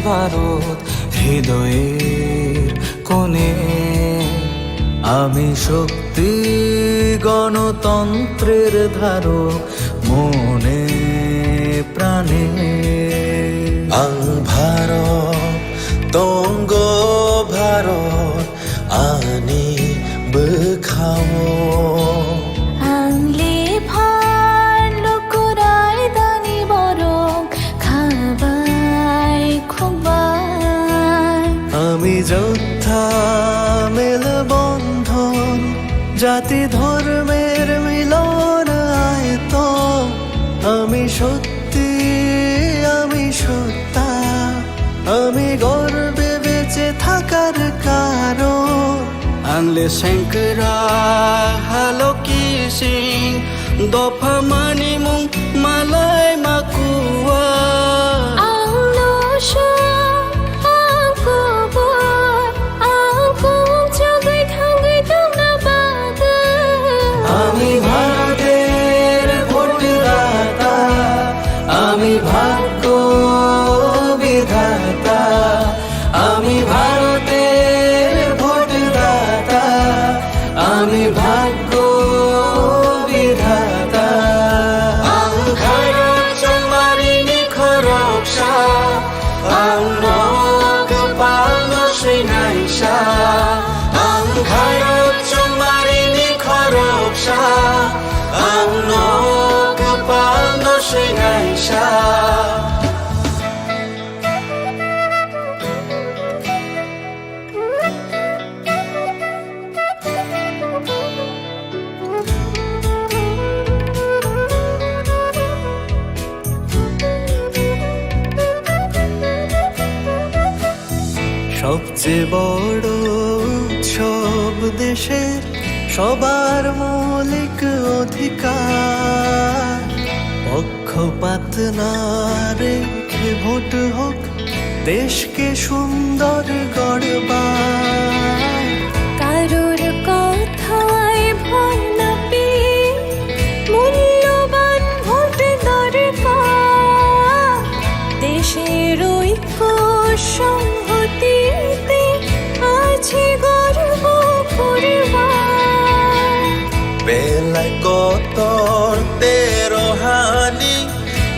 ভারত হৃদয়ের কোণে। আমি শক্তি গণতন্ত্রের ধারক মনে প্রাণে। ভারত তঙ্গ ভারত আনি বখাও আংলে ভালো করাই দানি বরং খাবাই খুবাই। আমি যোদ্ধা মেল বন্ধন জাতি ধর্মের মিলন আয়তন। আমি সত্যি আমি সত্তা আমি গর্বে বেঁচে থাকার কারণ। আংলে শঙ্করা হালো কিসিং দফা মানি মুং মালাই মাকুয়া। আংলো আমি ভারতের ভোটদাতা আমি ভাগ্য বিধাতা। আমি ভারতের ভোটদাতা আমি ভাগ্য বিধাতা। ভারত চমারিনি খরকসা আংনক পালন শ্রীনাইসা। ভারত চমারিনি খরকসা আংনক পালন শ্রীনাইসা। সবচেয়ে বড় উৎসব দেশের সবার মৌলিক অধিকার। পক্ষপাত না রেখে ভোট হোক দেশকে সুন্দর গড়বার। কারোর কথায় ভয় না পেয়ে মূল্যবান ভোট দরকার। দেশের ঐক্য সংহতিতে আছে গর্ব করবার। বেলায় কতর তেরোহানি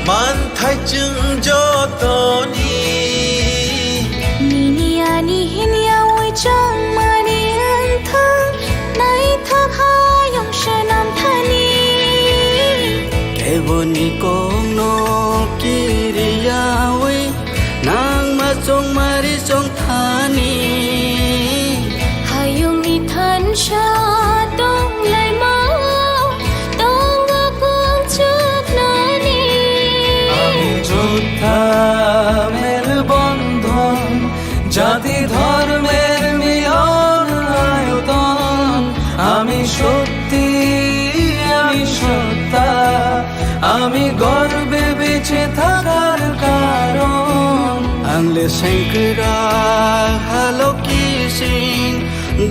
মানথাই চুং যতনি নিনিয়ানি হিনিয়া ওই চাং মানি আন্থা নাই থাকায়ং সনাম থানি। কেবনি কোনো কিরিয়াওই নাং মা চং মারি চং থানি। হায়ং ইথান সা দং লাই মা দং আকুং চুক নানি। আমি যোদ্ধা মেল বন্ধন জাতি ধর্মের মিলন আয়তন। আমি সত্যি আমি সত্তা আমি গর্বে বেঁচে থাকার কারণ। আংলে শঙ্করা হালো কিসিং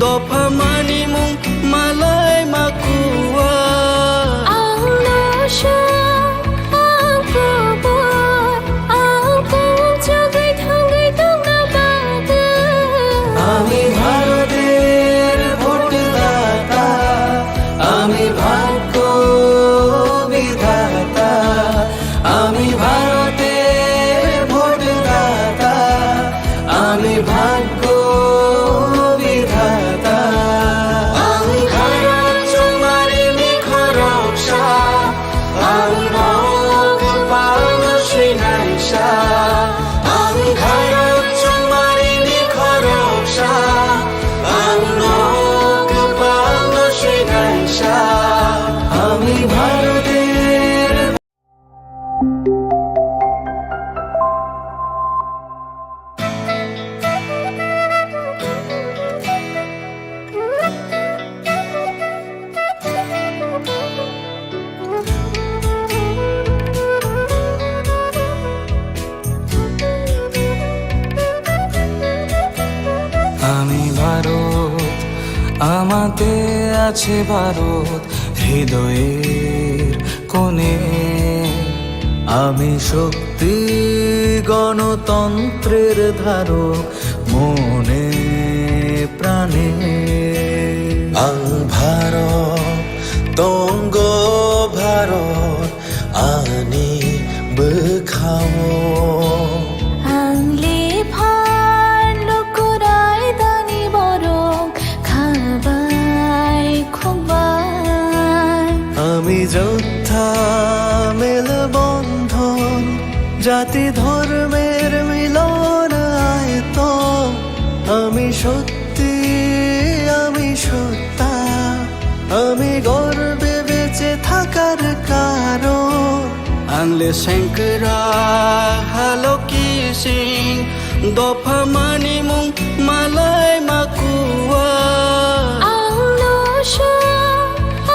দফা মানি মুং মালাই মাকুয়া। আংলো আমি ভারতের ভোটদাতা আমি ভাগ্য বিধাতা। আমি ভারতের ভোটদাতা আমি ভাগ্য বিধাতা। ভারত চমারিনি খরকসা আংনক পালন শ্রীনাইসা। ভারত চমারিনি খরকসা আংনক পালন শ্রীনাইসা। আমি ভারতের আমি ভারত আমাতে আছে ভারত হৃদয়ের কোণে। আমি শক্তি গণতন্ত্রের ধারক মনে প্রাণে আং ভারত তঙ্গ ভারত আনি বখাও আংলে ভার লকুরাই দানি বরং খাবাই খুবাই আমি যোদ্ধা মেলবন্ধন জাতি ধর্মের মিলন আয়তন আমি সত্যি আমি সত্তা আমি গর্বে বেঁচে থাকার কারণ আংলে শঙ্করা হালো কি সিং দফা মানি মুং মালাই মাকুয়া আংলো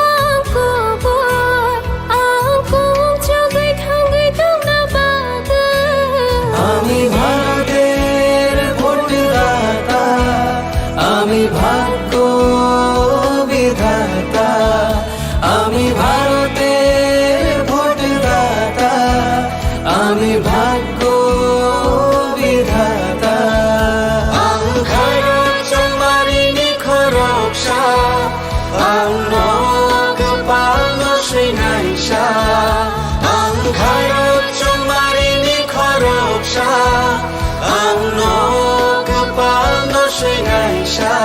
আকুবর আকুম জগৈ থাঙ্গৈ তোমরা বাগা আমি ভারতের ভোটদাতা আমি ভাগ্য বিধাতা আমি ভারতের ভোটদাতা আমি ভাগ্য বিধাতা আং খারক চমারিনি খরকসা আং নগ পালন সৈনাইসা আং খারক চমারিনি খরকসা আং নগ পালন সৈনাইসা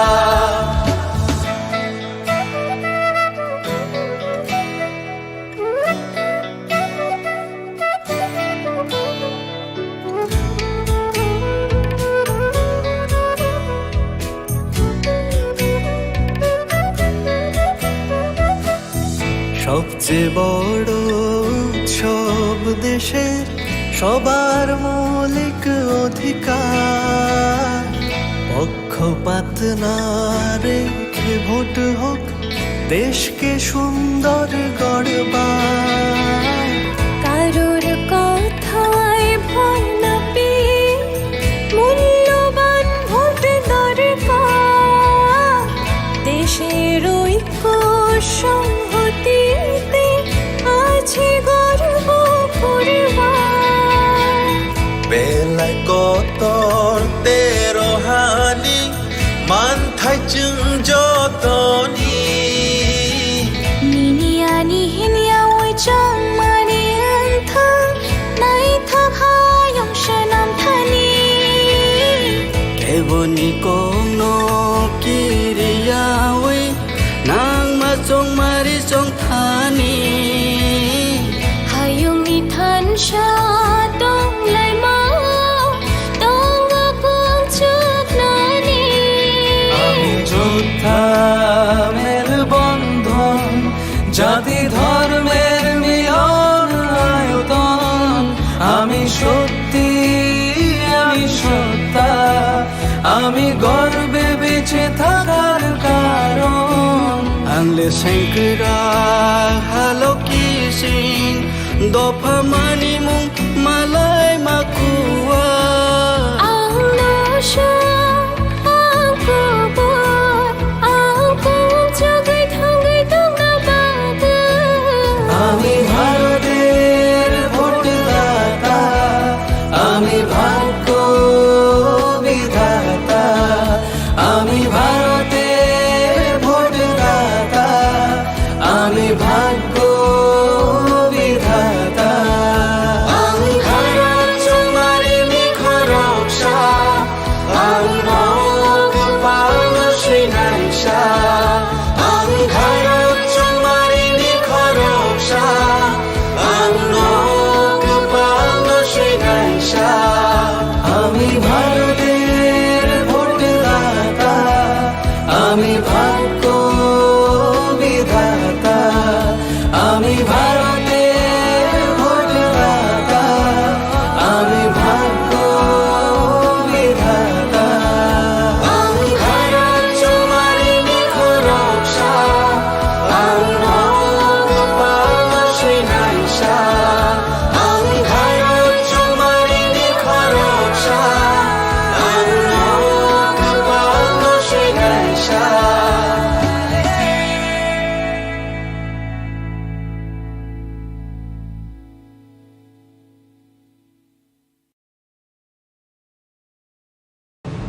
সবচেয়ে বড় উৎসব দেশের সবার মৌলিক অধিকার পক্ষপাত না রেখে ভোট হোক দেশকে সুন্দর গড়বার কারোর কথায় ভয় না পেয়ে মূল্যবান ভোট দরকার দেশের ঐক্য সংহতিতে আছে গর্ব করবার বেলায় কতর তেরো হানি মান থাই চুং যতনি নিনিয়ানি হিনিয়া ওই চাং মানি আন্থাং নাই থাকায়ং সনাম থানি কেবনি কোনো কিরিয়াওই নাং মাচং মারি চং থানি হায়ুং ইথান সা দং লাই মা দং আকুং চুক নানি আমি যোদ্ধা মেলবন্ধন জাতি ধর্মের মিলন আয়তন আমি সত্যি আমি সত্তা আমি গর্বে বেঁচে থাকার কারণ আংলে শঙ্করা হালো কি সিং দফা মানি মুং মালাই মাকুয়া আংলো আকুবর আকুম জগৈ থাঙ্গৈ তোমরা বাগা আমি ভারতের ভোটদাতা আমি ভাগ্য বিধাতা আমি ভারতের ভোটদাতা আমি ভাগ্য বিধাতা আমি ভারত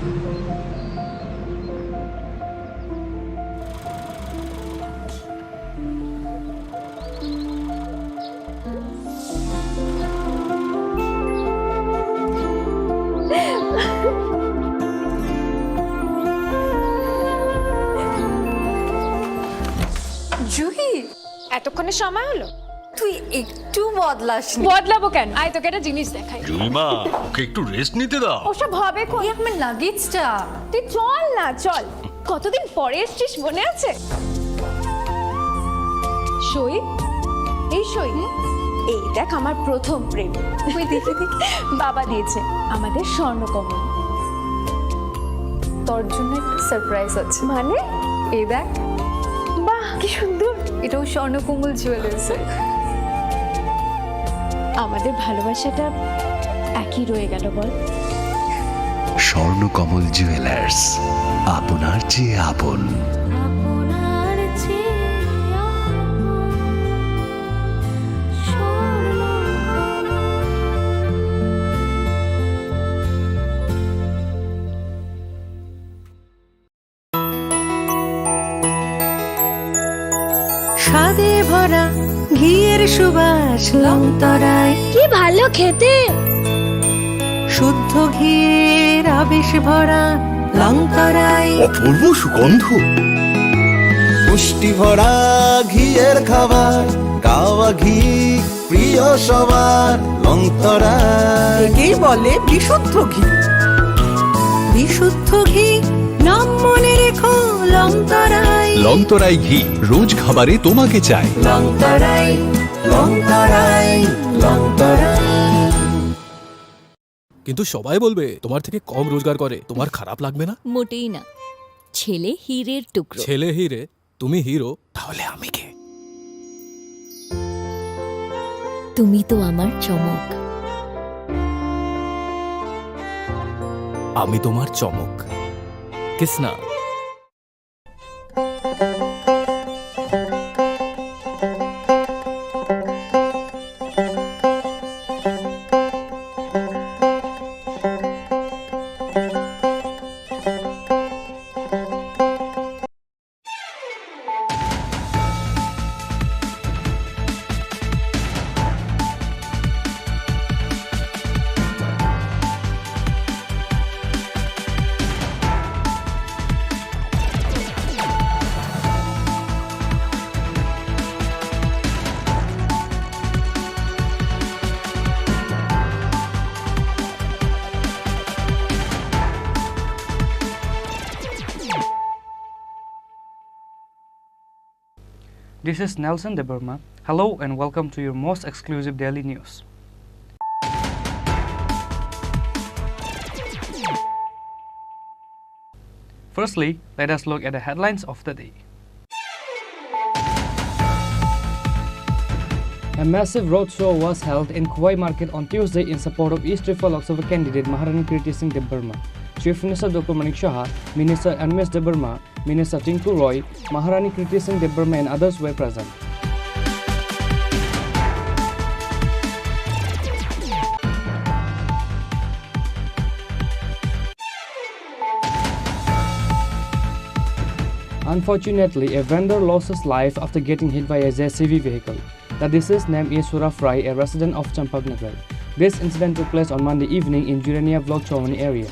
জুহি, এতক্ষণে সময় হলো? তুই একটু বদলাসনি। বদলাবো কেন? আয় তোকে একটা জিনিস দেখাই। জুইমা, ওকে একটু রেস্ট নিতে দাও। ওসব হবে কোন? এই আমার লাগেজটা। তুই চল না, চল। কতদিন পরে এসছিস, মনে আছে? সই, এই সই, এই দেখ আমার প্রথম প্রেম। তুই দেখে দেখি। বাবা দিয়েছে আমাদের স্বর্ণকমল। তোর জন্য একটা সারপ্রাইজ আছে। মানে? এই দেখ, বাহ কি সুন্দর। এটাও স্বর্ণকমল জুয়েলার্সের। আমাদের ভালোবাসাটা একই রয়ে গেল বল। স্বর্ণকমল জুয়েলার্স, আপনার চেয়ে আপন। আপনার চেয়ে স্বর্ণ স্বাদে ভরা ঘিয়ের সুবাস লংতরায়, কি ভালো খেতে। শুদ্ধ ঘিয়ের আবেশ ভরা লংতরায়। অপূর্ব সুগন্ধ, পুষ্টি ভরা ঘিয়ের খাবার, গাওয়া ঘি প্রিয় সবার, লংতরা একেই বলে বিশুদ্ধ ঘি। বিশুদ্ধ ঘি নাম মনে রেখো লংতরায়। লংতরাই ঘি রোজ খাবারে তোমাকে চাই। লংতরায়, লংতরায়, লংতরায়। কিন্তু সবাই বলবে তোমার থেকে কম রোজগার করে, তোমার খারাপ লাগবে না? মোটেই না। ছেলে হীরের টুকরো। ছেলে হিরে, তুমি হিরো, তাহলে আমি কে? তুমি তো আমার চমক। আমি তোমার চমক। Kisna? This is Nelson de Burma. Hello and welcome to your most exclusive daily news. Firstly, let us look at the headlines of the day. A massive roadshow was held in Kuwai Market on Tuesday in support of East Tripura Lok Sabha candidate Maharani Kriti Singh de Burma. Chief Minister Dr. Manik Shah, Minister M.S. de Burma, Minister Tinku Roy, Maharani Kriti Singh de Burma and others were present. Unfortunately, a vendor lost his life after getting hit by a JCB vehicle. The deceased name is Suraf Rai, a resident of Champaknagar. This incident took place on Monday evening in Jurania Block Chowani area.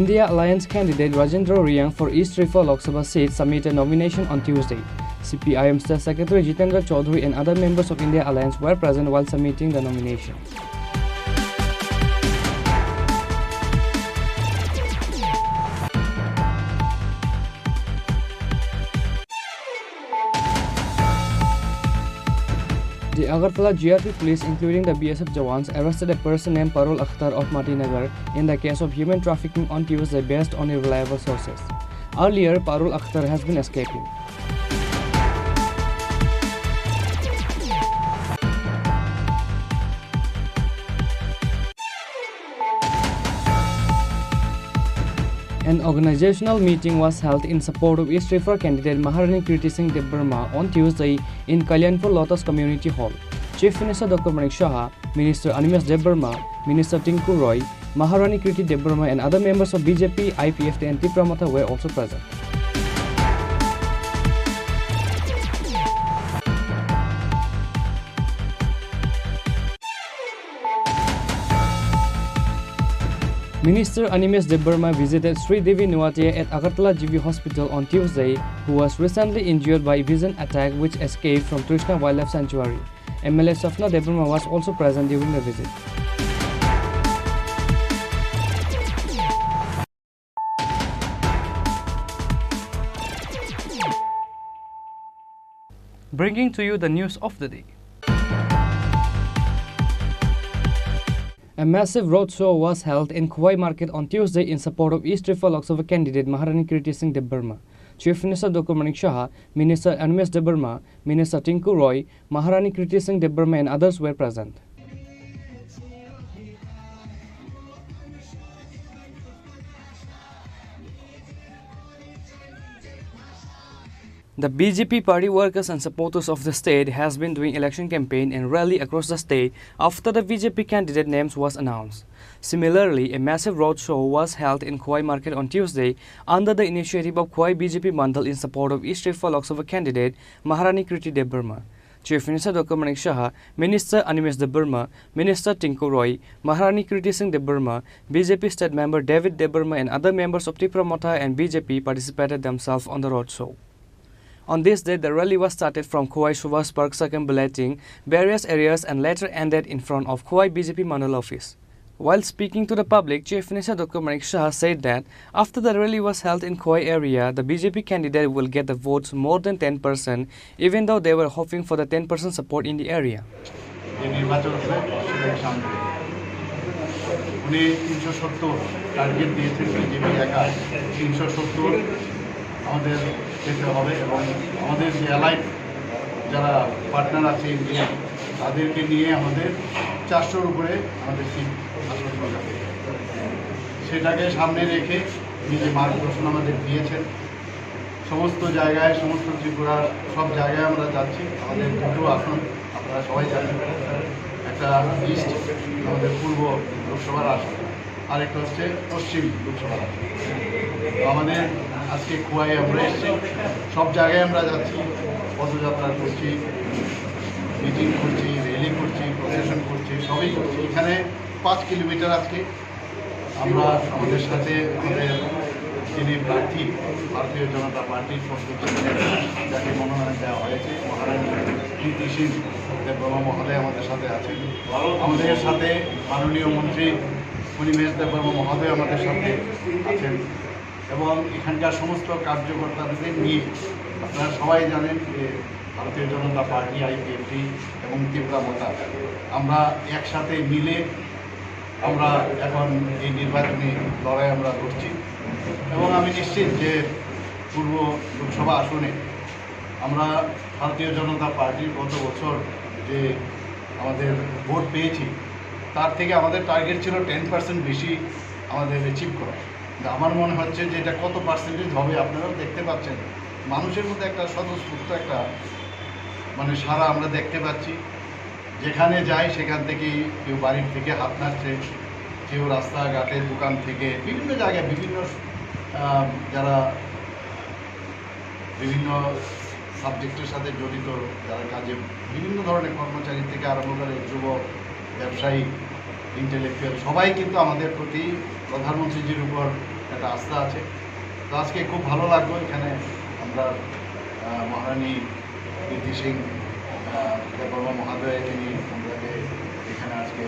India Alliance candidate Rajendra Riang for East Tripura Lok Sabha seat submitted nomination on Tuesday. CPIM State Secretary Jitendra Chaudhary and other members of India Alliance were present while submitting the nomination. The Agartala GRP police, including the BSF Jawans, arrested a person named Parul Akhtar of Matinagar in the case of human trafficking on Tuesday based on irreliable sources. Earlier, Parul Akhtar has been escaping. An organizational meeting was held in support of East Tripura candidate Maharani Kriti Singh Debarma on Tuesday in Kalyanpur Lotus Community Hall. Chief Minister Dr. Manik Saha, Minister Animesh Debarma, Minister Tinku Roy, Maharani Kriti Debarma and other members of BJP, IPFT and Tripura Matha were also present. Minister Animesh Debarma visited Sri Devi Nuatia at Agartala GV Hospital on Tuesday, who was recently injured by a vision attack which escaped from Trishna Wildlife Sanctuary. MLA Safna Debarma was also present during the visit. Bringing to you the news of the day. A massive roadshow was held in Khowai Market on Tuesday in support of East Tripura Lok Sabha candidate Maharani Kriti Singh Debarma. Chief Minister Dr. Manik Saha, Minister Animesh Debarma, Minister Tinku Roy, Maharani Kriti Singh Debarma and others were present. The BJP party workers and supporters of the state has been doing election campaign and rally across the state after the BJP candidate names was announced. Similarly, a massive roadshow was held in Khowai Market on Tuesday under the initiative of Khowai BJP Mandal in support of East Tripura Lok Sabha candidate Maharani Kriti Debarma. Chief Minister Dr. Manik Saha, Minister Animesh Debarma, Minister Tinku Roy, Maharani Kriti Singh Debarma, BJP state member David Debarma and other members of Tripura Matha and BJP participated themselves on the roadshow. On this day, the rally was started from Khowai Subhas Park circumambulating various areas and later ended in front of Khowai BJP Mandal office. While speaking to the public, Chief Minister Dr. Manik Saha said that after the rally was held in Khowai area, the BJP candidate will get the votes more than 10%, even though they were hoping for the 10% support in the area. আমাদের যেতে হবে এবং আমাদের যে allied যারা partner আছে India তাদেরকে নিয়ে আমাদের 400-র উপরে আমাদের সিট আসন হবে সেটাকে সামনে রেখে নিজে মার্গদর্শন আমাদের দিয়েছেন সমস্ত জায়গায় সমস্ত ত্রিপুরার সব জায়গায় আমরা যাচ্ছি আমাদের দুটো আসন আপনারা সবাই জানেন একটা ইস্ট আমাদের পূর্ব লোকসভার আসন আরেকটা হচ্ছে পশ্চিম লোকসভার আসন আমাদের আজকে খোয়াই আমরা এসেছি সব জায়গায় আমরা যাচ্ছি পদযাত্রা করছি মিটিং করছি র্যালি করছি প্রসেশন করছি সবই করছি এখানে 5 কিলোমিটার আজকে আমরা আমাদের সাথে আমাদের যিনি প্রার্থী ভারতীয় জনতা পার্টির পক্ষ থেকে যাকে মনোনয়ন দেওয়া হয়েছে মহারানী কৃতি সিং দেববর্মা মহোদয় আমাদের সাথে আছেন আমাদের সাথে মাননীয় মন্ত্রী অনিমেষ দেববর্মা মহোদয় আমাদের সাথে আছেন এবং এখানকার সমস্ত কার্যকর্তাদের নিয়ে আপনারা সবাই জানেন যে ভারতীয় জনতা পার্টি আইপিএফটি এবং ত্রিপুরা মাথা আমরা একসাথে মিলে আমরা এখন এই নির্বাচনী লড়াই আমরা করছি এবং আমি নিশ্চিত যে পূর্ব লোকসভা আসনে আমরা ভারতীয় জনতা পার্টির গত বছর যে আমাদের ভোট পেয়েছি তার থেকে আমাদের টার্গেট ছিল 10% বেশি আমাদের অ্যাচিভ করা আমার মনে হচ্ছে যে এটা কত পার্সেন্টেজ হবে আপনারাও দেখতে পাচ্ছেন মানুষের মধ্যে একটা স্বতঃস্ফূর্ত একটা মানে সারা আমরা দেখতে পাচ্ছি যেখানে যাই সেখান থেকেই কেউ বাড়ির থেকে হাত নাড়ছে কেউ রাস্তাঘাটে দোকান থেকে বিভিন্ন জায়গায় বিভিন্ন যারা বিভিন্ন সাবজেক্টের সাথে জড়িত যারা কাজে বিভিন্ন ধরনের কর্মচারী থেকে আরম্ভ করে যুবক ব্যবসায়ী ইন্টেলেকচুয়াল সবাই কিন্তু আমাদের প্রতি প্রধানমন্ত্রীজির উপর একটা আস্থা আছে তো আজকে খুব ভালো লাগলো এখানে আমরা মহারানী কৃতি সিং দেববর্মা মহোদয় তিনি আমাদেরকে এখানে আজকে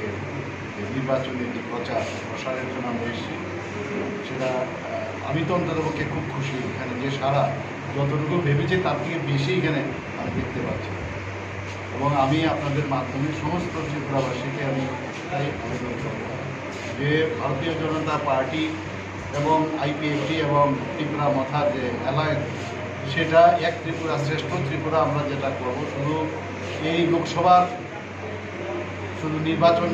নির্বাচনের যে প্রসারের জন্য আমরা এসেছি সেটা আমি তো অন্ততপক্ষে খুব খুশি এখানে যে সারা যতটুকু ভেবেছি তার থেকে বেশি এখানে আমি দেখতে পাচ্ছি এবং আমি আপনাদের মাধ্যমে সমস্ত ত্রিপুরাবাসীকে আমি তাই আবেদন করব যে ভারতীয় জনতা পার্টি এবং আইপিএফটি এবং ত্রিপুরা মাথার যে অ্যালায়েন্স সেটা এক ত্রিপুরা শ্রেষ্ঠ ত্রিপুরা আমরা যেটা করব শুধু এই লোকসভার শুধু নির্বাচন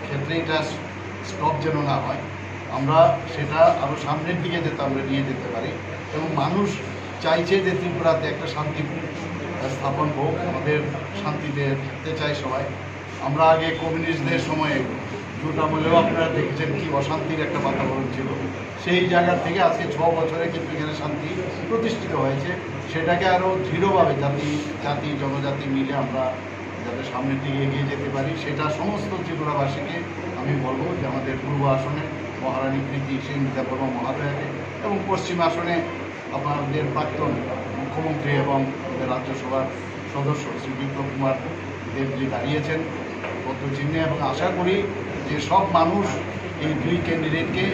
ক্ষেত্রে এটা স্টপ যেন না হয় আমরা সেটা আরও সামনের দিকে যাতে আমরা নিয়ে যেতে পারি এবং মানুষ চাইছে যে ত্রিপুরাতে একটা শান্তি স্থাপন হোক, আমাদের শান্তিতে থাকতে চাই সবাই। আমরা আগে কমিউনিস্টদের সময়ে জোট আমলেও আপনারা দেখেছেন কি অশান্তির একটা বাতাবরণ ছিল, সেই জায়গা থেকে আজকে 6 বছরে কিন্তু এখানে শান্তি প্রতিষ্ঠিত হয়েছে। সেটাকে আরও দৃঢ়ভাবে জাতি জনজাতি মিলে আমরা যাতে সামনের দিকে এগিয়ে যেতে পারি, সেটা সমস্ত ত্রিপুরাবাসীকে আমি বলবো যে আমাদের পূর্ব আসনে মহারানী কৃতি সিং দেববর্মা মহাদয়াকে এবং পশ্চিম আসনে আপনাদের প্রাক্তন মুখ্যমন্ত্রী এবং রাজ্যসভার সদস্য শ্রী বিপ্লব কুমার দেবজি দাঁড়িয়েছেন পদ্মচিহ্নে, এবং আশা করি যে সব মানুষ এই দুই ক্যান্ডিডেটকে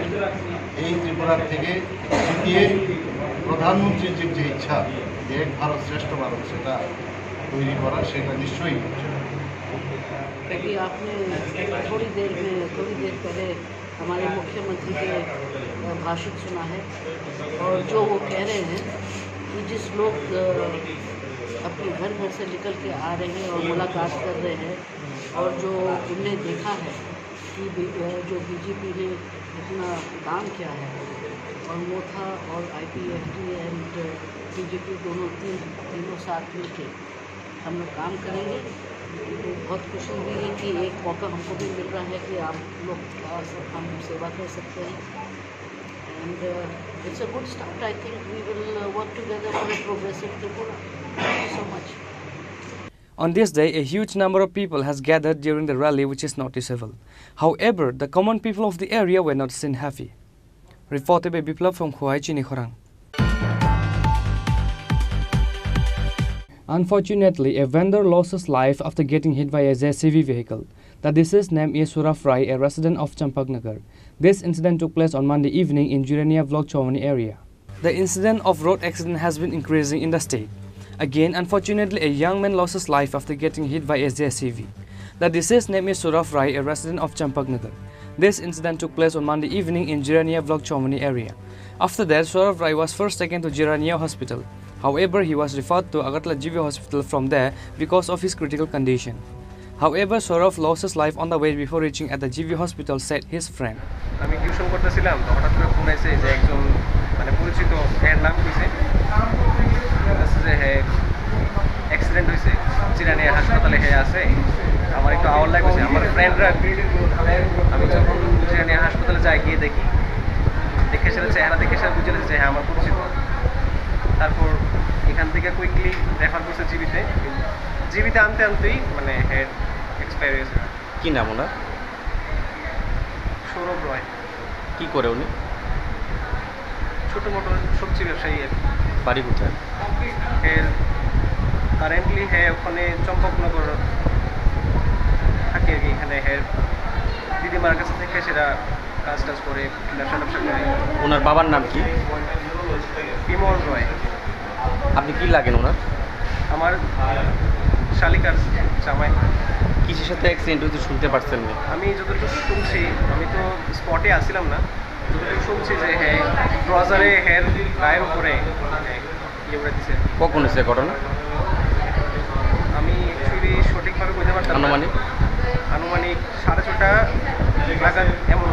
এই ত্রিপুরার থেকে জিতিয়ে প্রধানমন্ত্রীর যে ইচ্ছা যে এক ভারত শ্রেষ্ঠ ভারত সেটা তৈরি করা, সেটা নিশ্চয়ই क्योंकि आपने थोड़ी देर पहले हमारे मुख्यमंत्री के भाषण सुना है और जो वो कह रहे हैं कि जिस लोग अपने घर से निकल के आ रहे हैं और मुलाकात कर रहे हैं और जो उनने देखा है कि जो बीजेपी ने इतना काम किया है और मोथा और IPFT एंड बीजेपी तीनों साथ मिलके हम लोग काम करेंगे। तो बहुत खुशी हुई है कि एक मौका हमको भी मिल रहा है कि आप लोग हम सेवा कर सकते हैं and it's a good start. I think we will work together for a progressive Tripura. Thank you so much. On this day, a huge number of people has gathered during the rally, which is noticeable. However, the common people of the area were not seen happy. Reported by Biplab from Chini Khorang. Unfortunately, a vendor lost his life after getting hit by a JCB vehicle. The deceased name is Suraf Rai, a resident of Champaknagar. This incident took place on Monday evening in Jurania Block Chowani area. The incident of road accident has been increasing in the state. Again, unfortunately, a young man lost his life after getting hit by a JCB. The deceased name is Suraf Rai, a resident of Champaknagar. This incident took place on Monday evening in Jirania Block Chowani area. After that, Suraf Rai was first taken to Jirania Hospital. However, he was referred to Agartala GV Hospital from there because of his critical condition. However, Suraf lost his life on the way before reaching at the GV Hospital, said his friend. আমি tuition করতেছিলাম তো হঠাৎ করে phone আইছে যে একজন মানে পরিচিত এর নাম কইছে যে অ্যাক্সিডেন্ট হয়েছে চিরানিয়া হাসপাতালে আছে আমার একটু আওয়ার লাগছে আমার ফ্রেন্ডরা আমি যখন চিরানিয়া হাসপাতালে যাই গিয়ে দেখে সেটা চেহারা দেখে সেটা বুঝে যে হ্যাঁ আমার পরিচিত। তারপর এখান থেকে কুইকলি রেফার করছে জিবিতে আনতেই মানে হেড এক্সপায়ার হয়েছে। কি নাম ওনার? সৌরভ রয়। কি করে উনি? ছোটো মোটো সবজি ব্যবসায়ী আর বাড়ি কোথায়? কারেন্টলি ওখানে চম্পকনগর থাকে আর কি, এখানে দিদিমার কাছে থেকে সেটা কাজ টাজ করে ব্যবসা করে। ওনার বাবার নাম কি? বিমল রয়। আপনি কি লাগেন ওনার? আমার শালিকার জামাই। কিসের সাথে অ্যাক্সিডেন্ট হয়েছে শুনতে পারছেন না? আমি যতটুকু শুনছি, আমি তো স্পটে আসছিলাম না, যতটুকু শুনছি যে ট্রজারে গায়ের উপরে ইয়ে করে দিচ্ছে। কখন হয়েছে ঘটনা? আমি অ্যাকচুয়ালি সঠিকভাবে বলতে পারতাম না। আনুমানিক 6:30 নাগাদ এমন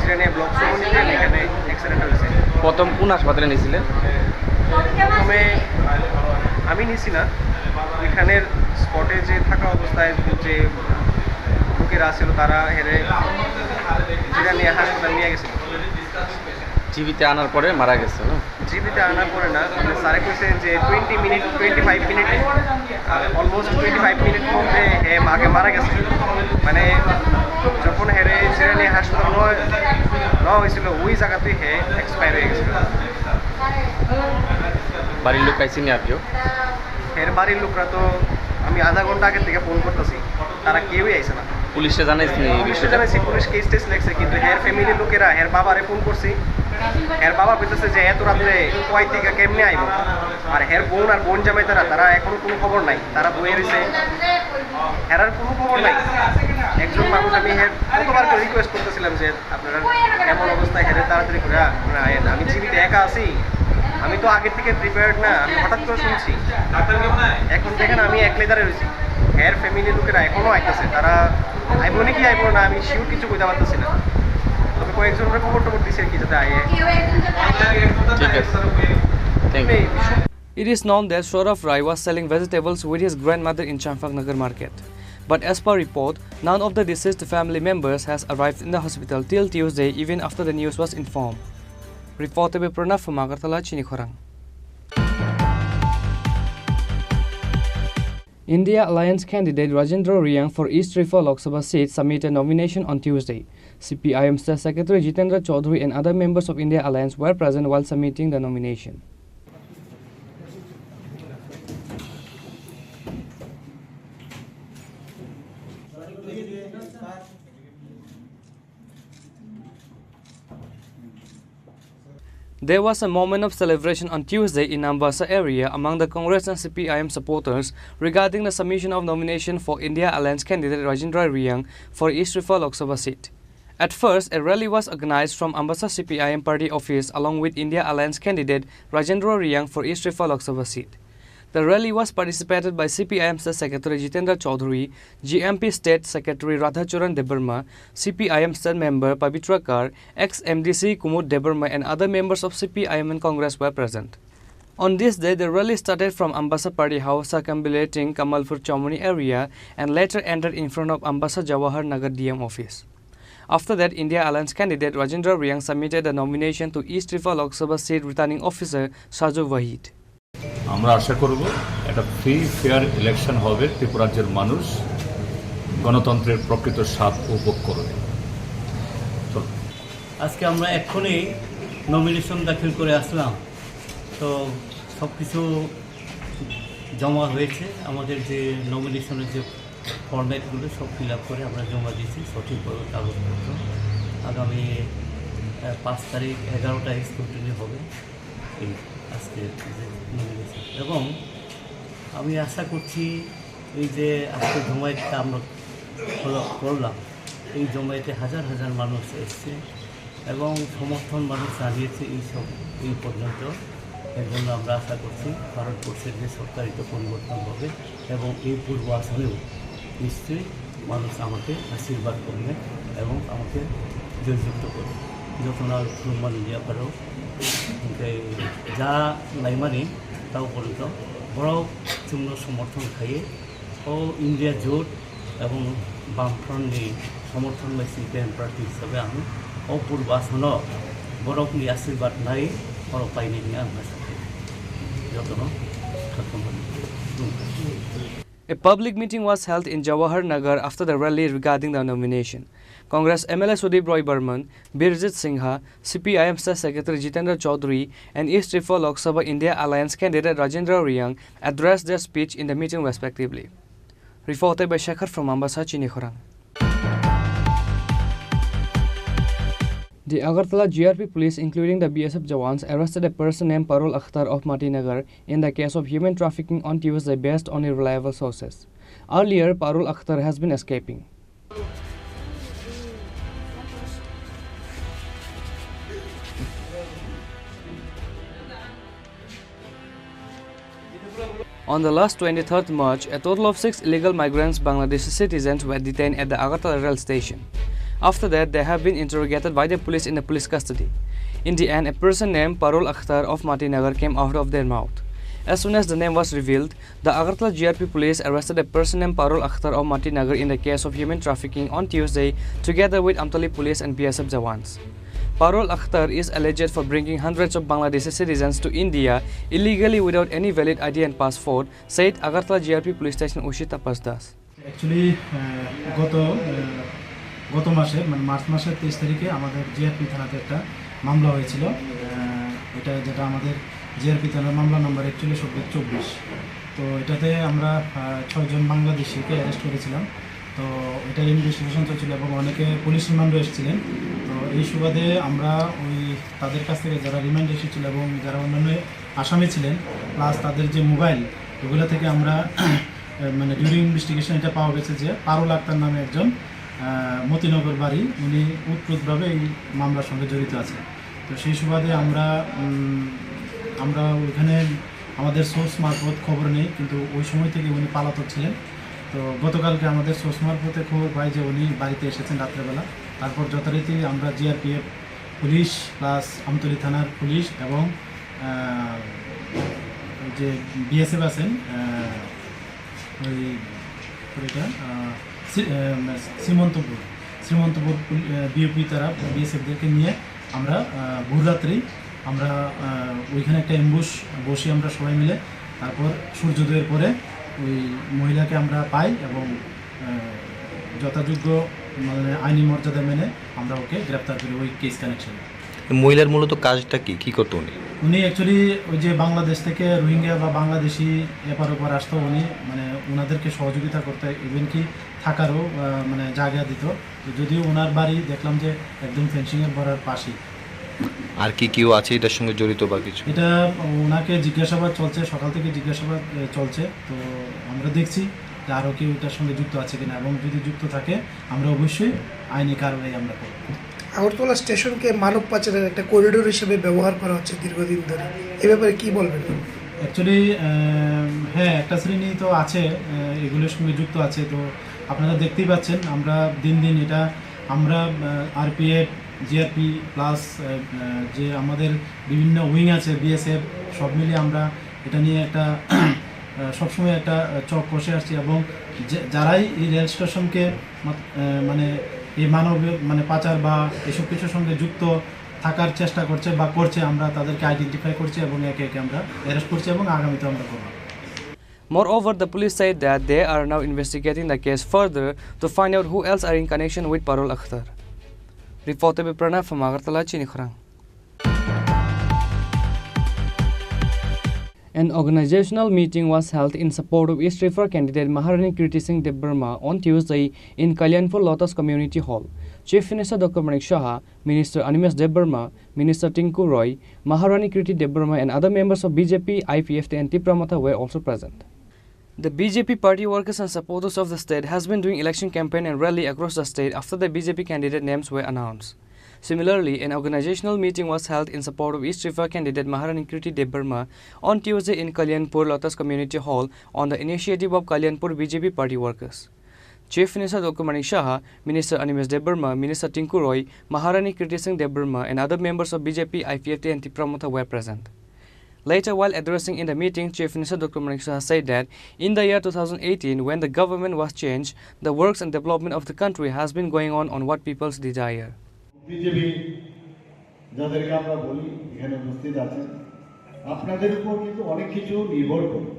চিরানিয়া ব্লক চৌমনিতে এখানে অ্যাক্সিডেন্ট হয়েছে। প্রথম কোন হাসপাতালে নিয়েছিলেন? প্রথমে আমি নিছি না, এখানের স্পটে যে থাকা অবস্থায় যে লোকেরা ছিল তারা চিরানিয়া হাসপাতাল নিয়ে গেছিল। জিবিতে আনার পরে মারা গেছে না? জিবিতে আনার পরে না, মানে স্যারে কইছে যে 25 মিনিট অলমোস্ট 25 মিনিট মধ্যে আগে মারা গেছে। মানে যখন চিরানিয়া হাসপাতাল নেওয়া হয়েছিল ওই জায়গাতেই এক্সপায়ার হয়ে গেছিল। বাড়ির লোক আইসিনি আর কেউ? বাড়ির লোকরা তো আমি আধা ঘন্টা আগের থেকে ফোন করতেছি, তারা কেউই আইসে না। পুলিশে জানাইছেন এই বিষয়টা? জানাইছি, পুলিশ কেস টেস লেগছে, কিন্তু ফ্যামিলির লোকেরা বাবারে ফোন করছি, বাবা কইতেছে যে এত রাত্রে কয় থেকে কেমনে আইব, আর বোন আর বোন জামাই তারা এখনো কোনো খবর নাই, তারা বইয়ে রয়েছে, কোনো খবর নাই। একজন মানুষ আমি কতবার করে রিকোয়েস্ট করতেছিলাম যে আপনারা এমন অবস্থায় তাড়াতাড়ি করে আয়েন, আমি জীবিত একা আছি, আমি তো আগের থেকে প্রিপেয়ার্ড না, আমি হঠাৎ করে শুনছি। এখন দেখেন আমি একলাই দাঁড়িয়ে রয়েছি, ফ্যামিলির লোকেরা এখনও আইতেছে, তারা আইব নাকি আইব না আমি শিওর কিছু কইতে পারতেছি না। কয়েকজনের খবর টবর দিছে কি যাতে আয়ে It is known that Saurav Rai was selling vegetables with his grandmother in Champaknagar market. But as per report, none of the deceased family members has arrived in the hospital till Tuesday even after the news was informed. Reported by Pranav from Agartala, Chini Khorang. India Alliance candidate Rajendra Riang for East Tripura Lok Sabha seat submitted nomination on Tuesday. CPIM State Secretary Jitendra Chaudhary and other members of India Alliance were present while submitting the nomination. There was a moment of celebration on Tuesday in Ambassa area among the Congress and CPIM supporters regarding the submission of nomination for India Alliance candidate Rajendra Riang for East Tripura Lok Sabha seat. At first, a rally was organized from Ambassa CPIM party office along with India Alliance candidate Rajendra Riang for East Tripura Lok Sabha seat. The rally was participated by CPIM State Secretary Jitendra Chaudhary, GMP State Secretary Radhacharan Debarma, CPIM State Member Pavitra Kar, ex-MDC Kumud Debarma and other members of CPIM and Congress were present. On this day, the rally started from Ambassa Party House circumambulating Kamalpur Chaumani area and later entered in front of Ambassa Jawahar Nagar DM office. After that, India Alliance candidate Rajendra Riang submitted the nomination to East Tripura Lok Sabha seat returning officer Saju Wahid. আমরা আশা করব একটা free fair election হবে, ত্রিপুরা রাজ্যের মানুষ গণতন্ত্রের প্রকৃত স্বাদ উপভোগ করবে। আজকে আমরা এক্ষুনি নমিনেশন দাখিল করে আসলাম, তো সব কিছু জমা হয়েছে। আমাদের যে নমিনেশনের যে ফরম্যাটগুলো সব ফিল আপ করে আমরা জমা দিয়েছি সঠিকভাবে কাগজপত্র। আগামী 5 তারিখ 11টায় স্ক্রুটিনি হবে এই আজকে নমিনেশন। এবং আমি আশা করছি এই যে আজকে জমায়েতটা আমরা করলাম, এই জমায়েতে হাজার হাজার মানুষ এসছে এবং সমর্থন মানুষ জানিয়েছে এই পর্যন্ত। এর জন্য আমরা আশা করছি ভারতবর্ষের যে সরকারিত পরিবর্তন হবে এবং এই পূর্ব আসলেও নিশ্চয়ই মানুষ আমাকে আশীর্বাদ করবে এবং আমাকে জয়যুক্ত করবে। যত না প্রমাণ দিয়া পারো যা লাইমানি তাও পর্যন্ত বড় চূর্ণ সমর্থন খাইয়ে ও ইন্ডিয়া জোট এবং বামফ্রন্টনি সমর্থন বা সিপিএম প্রার্থী হিসাবে আমি অপূর্বাসন বরফনি আশীর্বাদ নাই বড় পাইনি নিয়ে আমরা সাথে যত্ন A public meeting was held in Jawahar Nagar after the rally regarding the nomination. Congress MLA Sudip Roy Burman, Birjit Singha, CPIM State Secretary Jitendra Chaudhary and East Tripura Lok Sabha India Alliance candidate Rajendra Riang addressed their speech in the meeting respectively. Reported by Shekhar from Ambassa, Chini Khorang. The Agartala GRP police, including the BSF Jawans, arrested a person named Parul Akhtar of Matinagar in the case of human trafficking on Tuesday based on irreliable sources. Earlier, Parul Akhtar has been escaping. On the last 23rd March, a total of 6 illegal migrants Bangladeshi citizens were detained at the Agartala rail station. After that, they have been interrogated by the police in the police custody. In the end, a person named Parul Akhtar of Matinagar came out of their mouth. As soon as the name was revealed, the Agartala GRP police arrested a person named Parul Akhtar of Matinagar in the case of human trafficking on Tuesday together with Amtali police and BSF Jawans. Parul Akhtar is alleged for bringing hundreds of Bangladeshi citizens to India illegally without any valid ID and passport, said Agartala GRP police station Ushita Pasdas. Actually, গত মাসে মানে March মাসের 23 তারিখে আমাদের GRP থানাতে একটা মামলা হয়েছিল। এটা যেটা আমাদের জিআরপি থানার মামলা নাম্বার 41/24। তো এটাতে আমরা 6 জন বাংলাদেশিকে অ্যারেস্ট করেছিলাম। তো এটা ইনভেস্টিগেশন চলছিল এবং অনেকে পুলিশ রিমান্ডও এসেছিলেন। তো এই সুবাদে আমরা ওই তাদের কাছ থেকে যারা রিমান্ড এসেছিল এবং যারা অন্যান্য আসামি ছিলেন প্লাস তাদের যে মোবাইল ওগুলো থেকে আমরা মানে ডিউরিং ইনভেস্টিগেশন এটা পাওয়া গেছে যে পারুল আক্তার নামে একজন মতিনগর বাড়ি, উনি উৎপ্রুতভাবে এই মামলার সঙ্গে জড়িত আছে। তো সেই সুবাদে আমরা ওইখানে আমাদের সোর্স মারফত খবর নেই, কিন্তু ওই সময় থেকে উনি পালাতক ছিলেন। তো গতকালকে আমাদের সোর্স মারফতে খবর পাই যে উনি বাড়িতে এসেছেন রাত্রেবেলা। তারপর যথারীতি আমরা জিআরপিএফ পুলিশ প্লাস আমতলী থানার পুলিশ এবং যে বিএসএফ আছেন ওই এটা শ্রীমন্তপুর বিওপি তারা বিএসএফদেরকে নিয়ে আমরা ভোররাত্রি আমরা ওইখানে একটা অ্যাম্বুশ বসি আমরা সবাই মিলে। তারপর সূর্যোদয়ের পরে ওই মহিলাকে আমরা পাই এবং যথাযোগ্য মানে আইনি মর্যাদা মেনে আমরা ওকে গ্রেপ্তার করি ওই কেস কানেকশনে। মহিলার মূলত কাজটা কি করতো উনি অ্যাকচুয়ালি ওই যে বাংলাদেশ থেকে রোহিঙ্গা বা বাংলাদেশি এপার ওপার আসতো, উনি মানে ওনাদেরকে সহযোগিতা করতে, ইভেন কি থাকারও মানে জায়গা দিত। তো যদিও ওনার বাড়ি দেখলাম যে একদম ফেন্সিংয়ের বড়ার পাশেই। আর কি কেউ আছে এটার সঙ্গে জড়িত বা কিছু? এটা ওনাকে জিজ্ঞাসাবাদ চলছে, সকাল থেকে জিজ্ঞাসাবাদ চলছে। তো আমরা দেখছি যে আরও কেউ এটার সঙ্গে যুক্ত আছে কিনা, এবং যদি যুক্ত থাকে আমরা অবশ্যই আইনি কারবাই আমরা করব। আগরতলা স্টেশনকে মানব পাচারের একটা করিডোর হিসেবে ব্যবহার করা হচ্ছে দীর্ঘদিন ধরে, এ ব্যাপারে কী বলবেন? অ্যাকচুয়ালি হ্যাঁ, একটা শ্রেণী তো আছে এগুলোর সঙ্গে যুক্ত আছে। তো আপনারা দেখতেই পাচ্ছেন আমরা দিন দিন এটা আমরা আরপিএফ জিআরপি প্লাস যে আমাদের বিভিন্ন উইং আছে বিএসএফ সব মিলিয়ে আমরা এটা নিয়ে একটা সবসময় একটা চক কষে আসছি, এবং যারাই এই রেল স্টেশনকে মানে এই মানে পাচার বা এসব কিছুর সঙ্গে যুক্ত থাকার চেষ্টা করছে বা করছে, আমরা তাদেরকে আইডেন্টিফাই করছি এবং একে একে আমরা অ্যারেস্ট করছি এবং আগামীতে আমরা করব। Moreover, the police said that they are now investigating the case further to find out who else are in connection with Parul Akhtar. Reported by Pranav from Agartala, Chini Khorang. An organizational meeting was held in support of East Tripura candidate Maharani Kirti Singh Debarma on Tuesday in Kalyanpur Lotus Community Hall. Chief Minister Dr. Manik Saha, Minister Animesh Debarma, Minister Tinku Roy, Maharani Kirti Debarma and other members of BJP, IPFT and Tipramata were also present. The BJP party workers and supporters of the state has been doing election campaign and rally across the state after the BJP candidate names were announced. Similarly, an organizational meeting was held in support of East Tripura candidate Maharani Kirti Debarma on Tuesday in Kalyanpur Lotus Community Hall on the initiative of Kalyanpur BJP party workers. Chief Minister Dr. Manik Saha, Minister Animesh Debarma, Minister Tinku Roy, Maharani Kirti Singh Debarma and other members of BJP, IPFT and Tipramata were present. Later, while addressing in the meeting, Chief Minister Dr. Manik Saha said that in the year 2018, when the government was changed, the works and development of the country has been going on what people's desire. BJP যাদেরকে আমরা বলি এখানে উপস্থিত আছেন, আপনাদের উপর কিন্তু অনেক কিছু নির্ভর করে।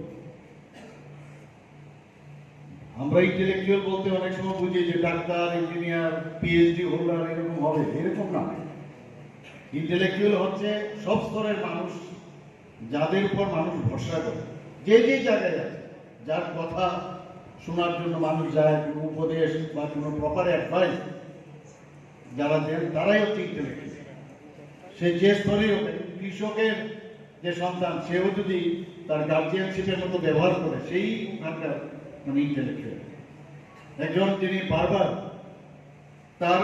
আমরা ইন্টেলেকচুয়াল বলতে অনেক সময় বুঝি যে ডাক্তার, ইঞ্জিনিয়ার, পিএইচডি হোল্ডার এরকম হবে, এরকম না। ইন্টেলেকচুয়াল হচ্ছে সব স্তরের মানুষ, যাদের উপর মানুষ ভরসা করে, যে যে জায়গায় আছে, যার কথা শোনার জন্য মানুষ যায়, কোনো উপদেশ বা কোনো প্রপার অ্যাডভাইস যারা দেন তারাই হচ্ছে ইন্টেলেকচুয়াল। সে যে স্তরে হবে, কৃষকের যে সন্তান সেও যদি তার গার্জিয়ানশিপের মতো ব্যবহার করে, সেই ওখানকার মানে ইন্টেলেকচুয়াল। একজন যিনি বারবার তার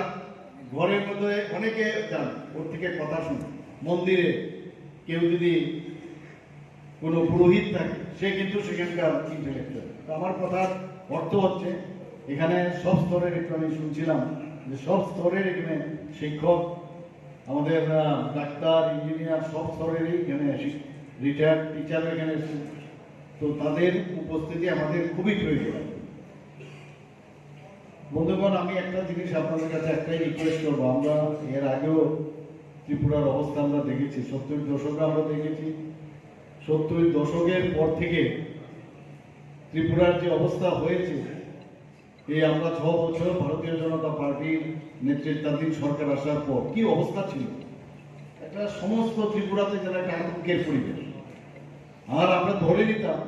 ঘরের মধ্যে অনেকে যান, ওর থেকে কথা শুনে, মন্দিরে কেউ যদি কোনো পুরোহিত থাকে, সে কিন্তু সেখানকার ইন্টেলেকচুয়াল। তো আমার কথার অর্থ হচ্ছে এখানে সব স্তরের, একটু আমি শুনছিলাম যে সব স্তরের এখানে শিক্ষক, আমাদের ডাক্তার, ইঞ্জিনিয়ার, সব স্তরেরই এখানে রিটায়ার্ড টিচার এখানে, তো তাদের উপস্থিতি আমাদের খুবই প্রয়োজন। বন্ধুগণ, আমি একটা জিনিস আপনাদের কাছে একটাই রিকোয়েস্ট করবো, আমরা এর আগেও ত্রিপুরার অবস্থা আমরা দেখেছি, 70 দশকে আমরা দেখেছি। 70 দশকের পর থেকে ত্রিপুরার যে অবস্থা হয়েছে, এই আমরা 6 বছর ভারতীয় জনতা পার্টির নেতৃত্বাধীন সরকার আসার পর কি অবস্থা ছিল, একটা সমস্ত ত্রিপুরাতে যেন একটা আতঙ্কের পরিবেশ। আর আমরা ধরে নিতাম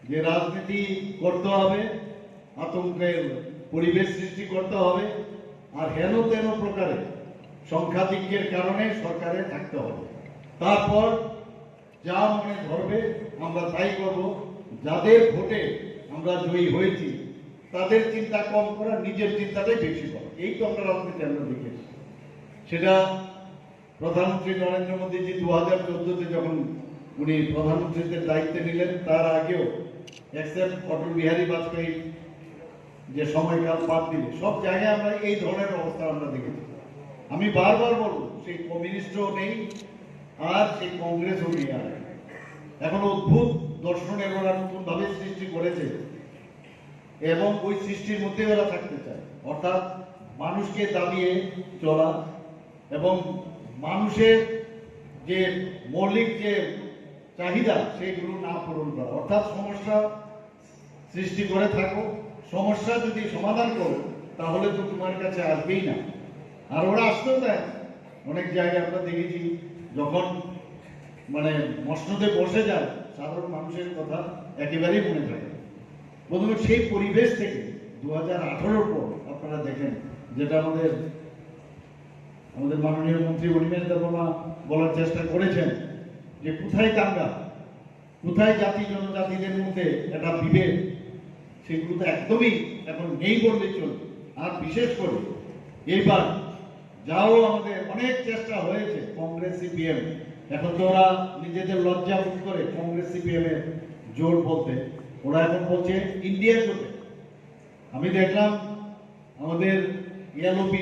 যে রাজনীতি করতে হবে, আতঙ্কের পরিবেশ সৃষ্টি করতে হবে, আর হেন তেন প্রকারে সংখ্যাধিক্যের কারণে সরকারে থাকতে হবে। তারপর যা মনে ধরবে আমরা তাই করব। যাদের ভোটে আমরা জয়ী হয়েছি তাদের চিন্তা কম করা, নিজের চিন্তাটাই বেশি করা, এই তো আমরা রাজনীতি আমরা দেখেছি। সেটা প্রধানমন্ত্রী নরেন্দ্র মোদীজি 2014-তে যখন উনি প্রধানমন্ত্রীদের দায়িত্ব নিলেন, তার আগেও এক্সেপ্ট অটল বিহারী বাজপেয়ী যে সময়কাল বাদ দিলে সব জায়গায় আমরা এই ধরনের অবস্থা আমরা দেখেছি। আমি বারবার বলবো সেই কমিউনিস্টও নেই আর সেই কংগ্রেসও নেই। আর এখন অদ্ভুত দর্শনের ওরা নতুনভাবে সৃষ্টি করেছে এবং ওই সৃষ্টির মধ্যে ওরা থাকতে চায়, অর্থাৎ মানুষকে দাবিয়ে চলা এবং মানুষের যে মৌলিক যে চাহিদা সেগুলো না পূরণ করা, অর্থাৎ সমস্যা সৃষ্টি করে থাকো, সমস্যা যদি সমাধান করো তাহলে তো তোমার কাছে আসবেই না। আর ওরা আসতেও দেয়। অনেক জায়গায় আমরা দেখেছি যখন মানে মসনদে বসে যায় সাধারণ মানুষের কথা একেবারেই মনে থাকে। প্রথমে সেই পরিবেশ থেকে 2018 পর আপনারা দেখেন যেটা আমাদের মাননীয় মন্ত্রী অনিমেষ দেববর্মা বলার চেষ্টা করেছেন যে কোথায় দাঙ্গা, কোথায় জাতি জনজাতিদের মধ্যে একটা বিভেদ, সেগুলো তো একদমই এখন নেই বললে চলবে। আর বিশেষ করে এইবার যাও আমাদের অনেক চেষ্টা হয়েছে কংগ্রেস সিপিএম, এখন তো ওরা নিজেদের লজ্জা বোধ করে কংগ্রেস সিপিএম এর জোট বলতে, ওরা এখন বলছে ইন্ডিয়া জোটে। আমি দেখলাম আমাদের এলওপি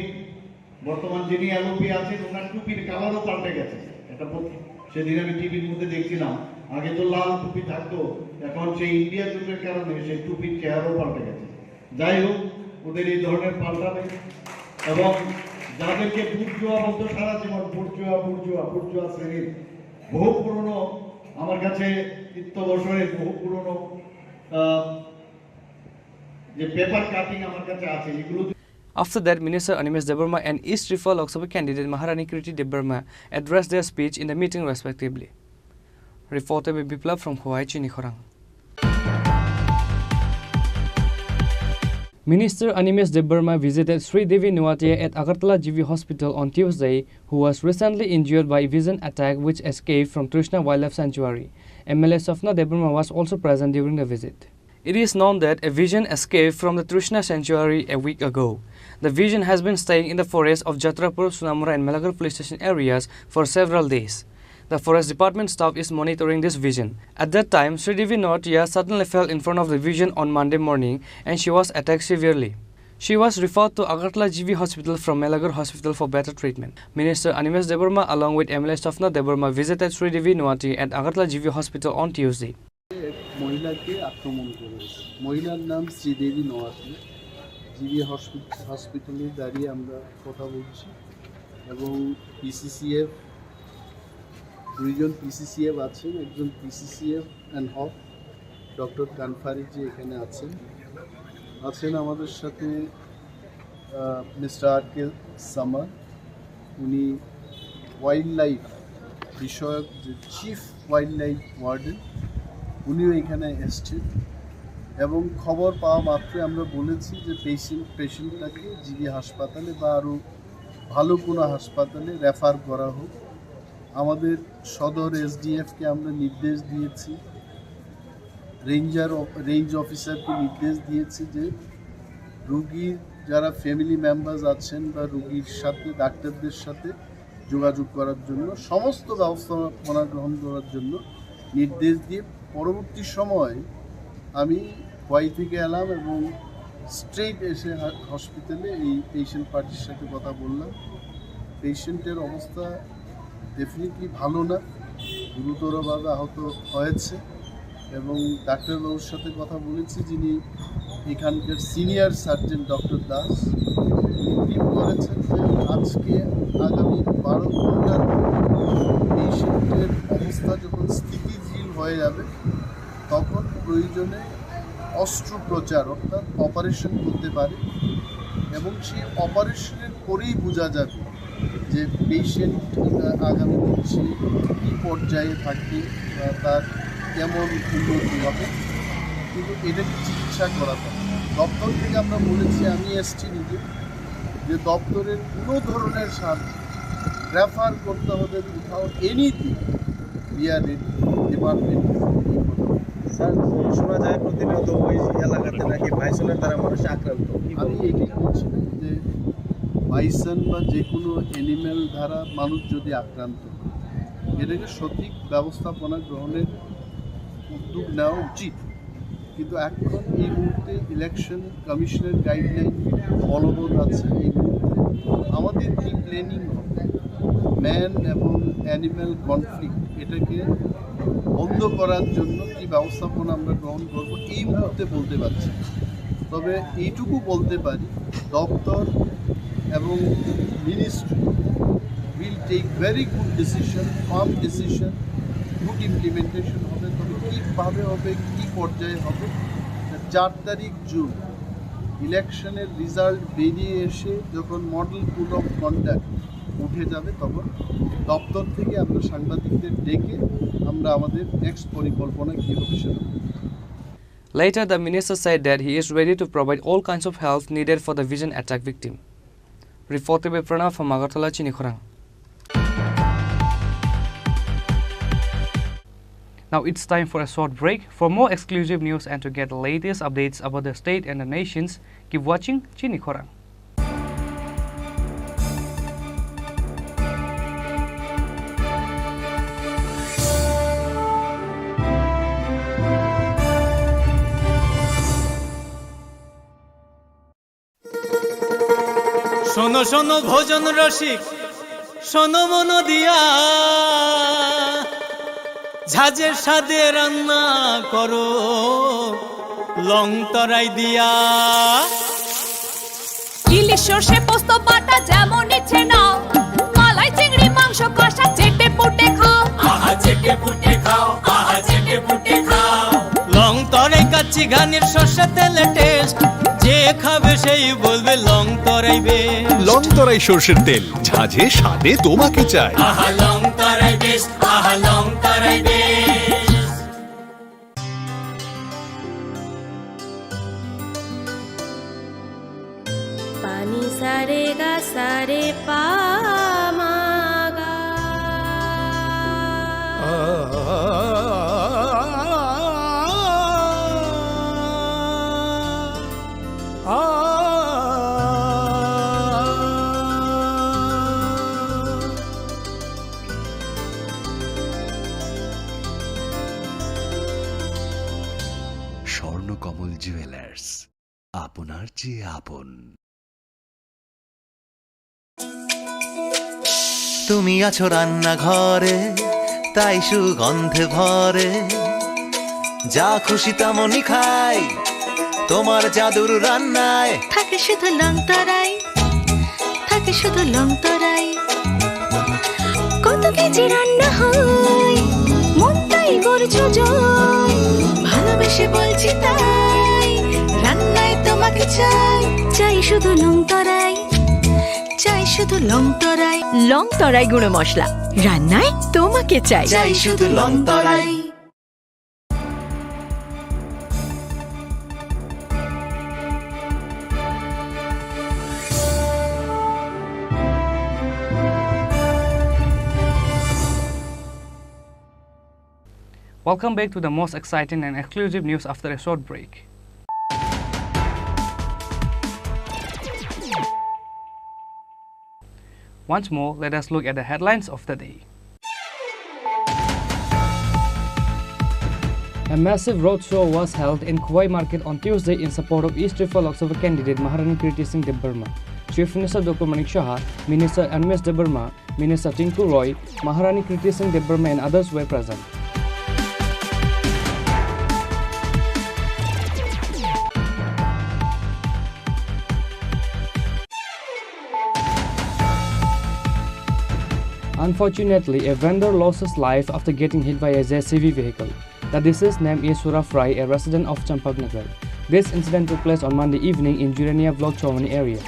বর্তমান যিনি এলওপি আছেন ওনার টুপির কালারও পাল্টে গেছে। এটা সেদিন আমি টিভির মধ্যে দেখছিলাম, আগে তো লাল টুপি থাকতো, এখন সেই ইন্ডিয়া জোটের কারণে সেই টুপির চেহারাও পাল্টে গেছে। যাই হোক, ওদের এই ধরনের পাল্টাবে এবং যাদেরকে বুর্জুয়া বলতো সারা জীবন, বুর্জুয়া শ্রেণীর বহু পুরনো, আমার কাছে 30 বছরের বহু পুরনো যে পেপার কাটিং আমার কাছে আছে এগুলো। After that, Minister Animesh Debarma and East Tripura Lok Sabha candidate Maharani Kriti Debarma addressed their speech in the meeting respectively. Reporter by Biplab from Hawaii, Chini Khorang. Minister Animesh Debarma visited Sri Devi Nuatia at Agartala GV Hospital on Tuesday, who was recently injured by a vision attack which escaped from Trishna Wildlife Sanctuary. MLA Safna Debarma was also present during the visit. It is known that a vision escaped from the Trishna Sanctuary a week ago. The vision has been staying in the forest of Jatrapur, Sunamura and Melagar police station areas for several days. The forest department staff is monitoring this vision. At that time, Sridevi Notia suddenly fell in front of the vision on Monday morning and she was attacked severely. She was referred to Agartala GV Hospital from Melagar Hospital for better treatment. Minister Animesh Debarma along with MLA Safna Debarma visited Sridevi Nuati at Agartala GV Hospital on Tuesday. মহিলাকে আক্রমণ করেছে। মহিলার নাম Sridevi নোয়াতি। GB হসপিটালে দাঁড়িয়ে আমরা কথা বলছি এবং পিসিসিএফ দুইজন পিসিসিএফ আছেন, একজন পিসিসিএফ অ্যান্ড হক ডক্টর কানফারি যে এখানে আছেন আমাদের সাথে মিস্টার আর কে সামার, উনি ওয়াইল্ড লাইফ বিষয়ক যে চিফ ওয়াইল্ড লাইফ ওয়ার্ডেন, উনিও এখানে এসছেন এবং খবর পাওয়া মাত্রই আমরা বলেছি যে পেশেন্টটাকে জিবি হাসপাতালে বা আরও ভালো কোনো হাসপাতালে রেফার করা হোক। আমাদের সদর এসডিএফকে আমরা নির্দেশ দিয়েছি, রেঞ্জ অফিসারকে নির্দেশ দিয়েছি যে রুগীর যারা ফ্যামিলি মেম্বার্স আছেন বা রুগীর সাথে ডাক্তারদের সাথে যোগাযোগ করার জন্য সমস্ত ব্যবস্থাপনা গ্রহণ করার জন্য নির্দেশ দিয়ে পরবর্তী সময় আমি ওয়াই থেকে এলাম এবং স্ট্রেট এসে হসপিটালে এই পেশেন্ট পার্টির সাথে কথা বললাম। পেশেন্টের অবস্থা ডেফিনেটলি ভালো না, গুরুতরভাবে আহত হয়েছে এবং ডাক্তারবাবুর সাথে কথা বলেছি যিনি এখানকার সিনিয়র সার্জন ডক্টর দাস, তিনি করেছেন যে আজকে আগামী 12 ঘন্টার পেশেন্টের অবস্থা যখন স্থিতিশীল হয়ে যাবে তখন প্রয়োজনে অস্ত্রোপচার অর্থাৎ অপারেশন করতে পারে এবং সেই অপারেশনের পরেই বোঝা যাবে যে পেশেন্ট আগামী দিনে সে কী পর্যায়ে থাকবে বা তার কেমন উন্নতি হবে, কিন্তু এটাকে চিকিৎসা করাতে হবে। দপ্তর থেকে আমরা বলেছি, আমি এসছি নিজে, যে দপ্তরের কোনো ধরনের সাহায্য রেফার করতে হবে কোথাও, anything we are ready, department. Sir, শোনা যায় প্রতিনিয়ত ওই এলাকাতে নাকি বাইসনের দ্বারা মানুষ আক্রান্ত। আমি এটাই বলছিলাম যে বাইসন বা যে কোনো অ্যানিম্যাল দ্বারা মানুষ যদি আক্রান্ত হয় এটাকে সঠিক ব্যবস্থাপনা গ্রহণের উদ্যোগ নেওয়া উচিত কিন্তু এখন এই মুহূর্তে ইলেকশন কমিশনের গাইডলাইন বলবৎ আছে। এই মুহূর্তে আমাদের কি প্ল্যানিং হবে, ম্যান এবং অ্যানিম্যাল কনফ্লিক্ট এটাকে বন্ধ করার জন্য কি ব্যবস্থাপনা আমরা গ্রহণ করব এই মুহূর্তে বলতে পারছি। তবে এইটুকু বলতে পারি, দপ্তর এবং ministry will take very good decision, firm decision, good implementation হবে। তবে কীভাবে হবে, কী পর্যায়ে হবে, 4 তারিখ জুন ইলেকশনের রেজাল্ট বেরিয়ে এসে যখন মডেল কোড অফ কন্ডাক্ট উঠে যাবে, তখন দপ্তর থেকে আমরা সাংবাদিকদের ডেকে আমরা আমাদের নেক্সট পরিকল্পনা কী হবে সেটা। Later, the minister said that he is ready to provide all kinds of help needed for the vision attack victim. Reported by Pranav from Agartala, Chini Khorang. Now it's time for a short break. For more exclusive news and to get the latest updates about the state and the nations, keep watching Chini Khorang. শোনো শোনো ভোজন রসিক, শোনো মন দিয়া, ঝাঁঝের স্বাদে রান্না করো লং তরাই দিয়া। ইলিশ সর্ষে পোস্ত বাটা যেমন ইচ্ছে নাও, মালাই চিংড়ি মাংস কষা চেটে পুটে খাও, আহা চেটে পুটে খাও, আহা চেটে পুটে খাও। লং তরাই কাচ্চি ঘানির সর্ষে তেলে টেস্ট, যে খাবে সেই বলবে লং তরাই বেশ। লং তরাই সর্ষের তেল, ঝাঁঝে স্বাদে তোমাকে চাই। আহা লং তরাই বেশ, আহা লং তরাই বেশ। পানি সারে গা সারে পা মা গা। স্বর্ণকমল জুয়েলার্স, আপনার চেয়ে আপন। তুমি আছো রান্নাঘরে, তাই সুগন্ধে ভরে, যা খুশি তেমনই খাই তোমার জাদুর রান্নায়। থাকে শুধু লং তরাই, থাকে শুধু লং তরাই। কত কেজি রান্না হয়, মনটাই করছো জয়। ভালোবেসে বলছি তাই, রান্নায় তোমাকে চাই, চাই শুধু লং তরাই, চাই শুধু লং তরাই। লং তরাই গুঁড়ো মশলা, রান্নায় তোমাকে চাই, চাই শুধু long Terai. Welcome back to the most exciting and exclusive news after a short break. Once more, let us look at the headlines of the day. A massive roadshow was held in Khowai Market on Tuesday in support of East Tripura Lok Sabha candidate Maharani Kirti Singh Debarma. Chief Minister Dr. Manik Shah, Minister Anmes Debarma, Minister Tinku Roy, Maharani Kirti Singh Debarma and others were present. Unfortunately, a vendor lost his life after getting hit by a JCB vehicle. The deceased name is Suraf Rai, a resident of Champaknagar. This incident took place on Monday evening in Jurania Vlog Chowani area.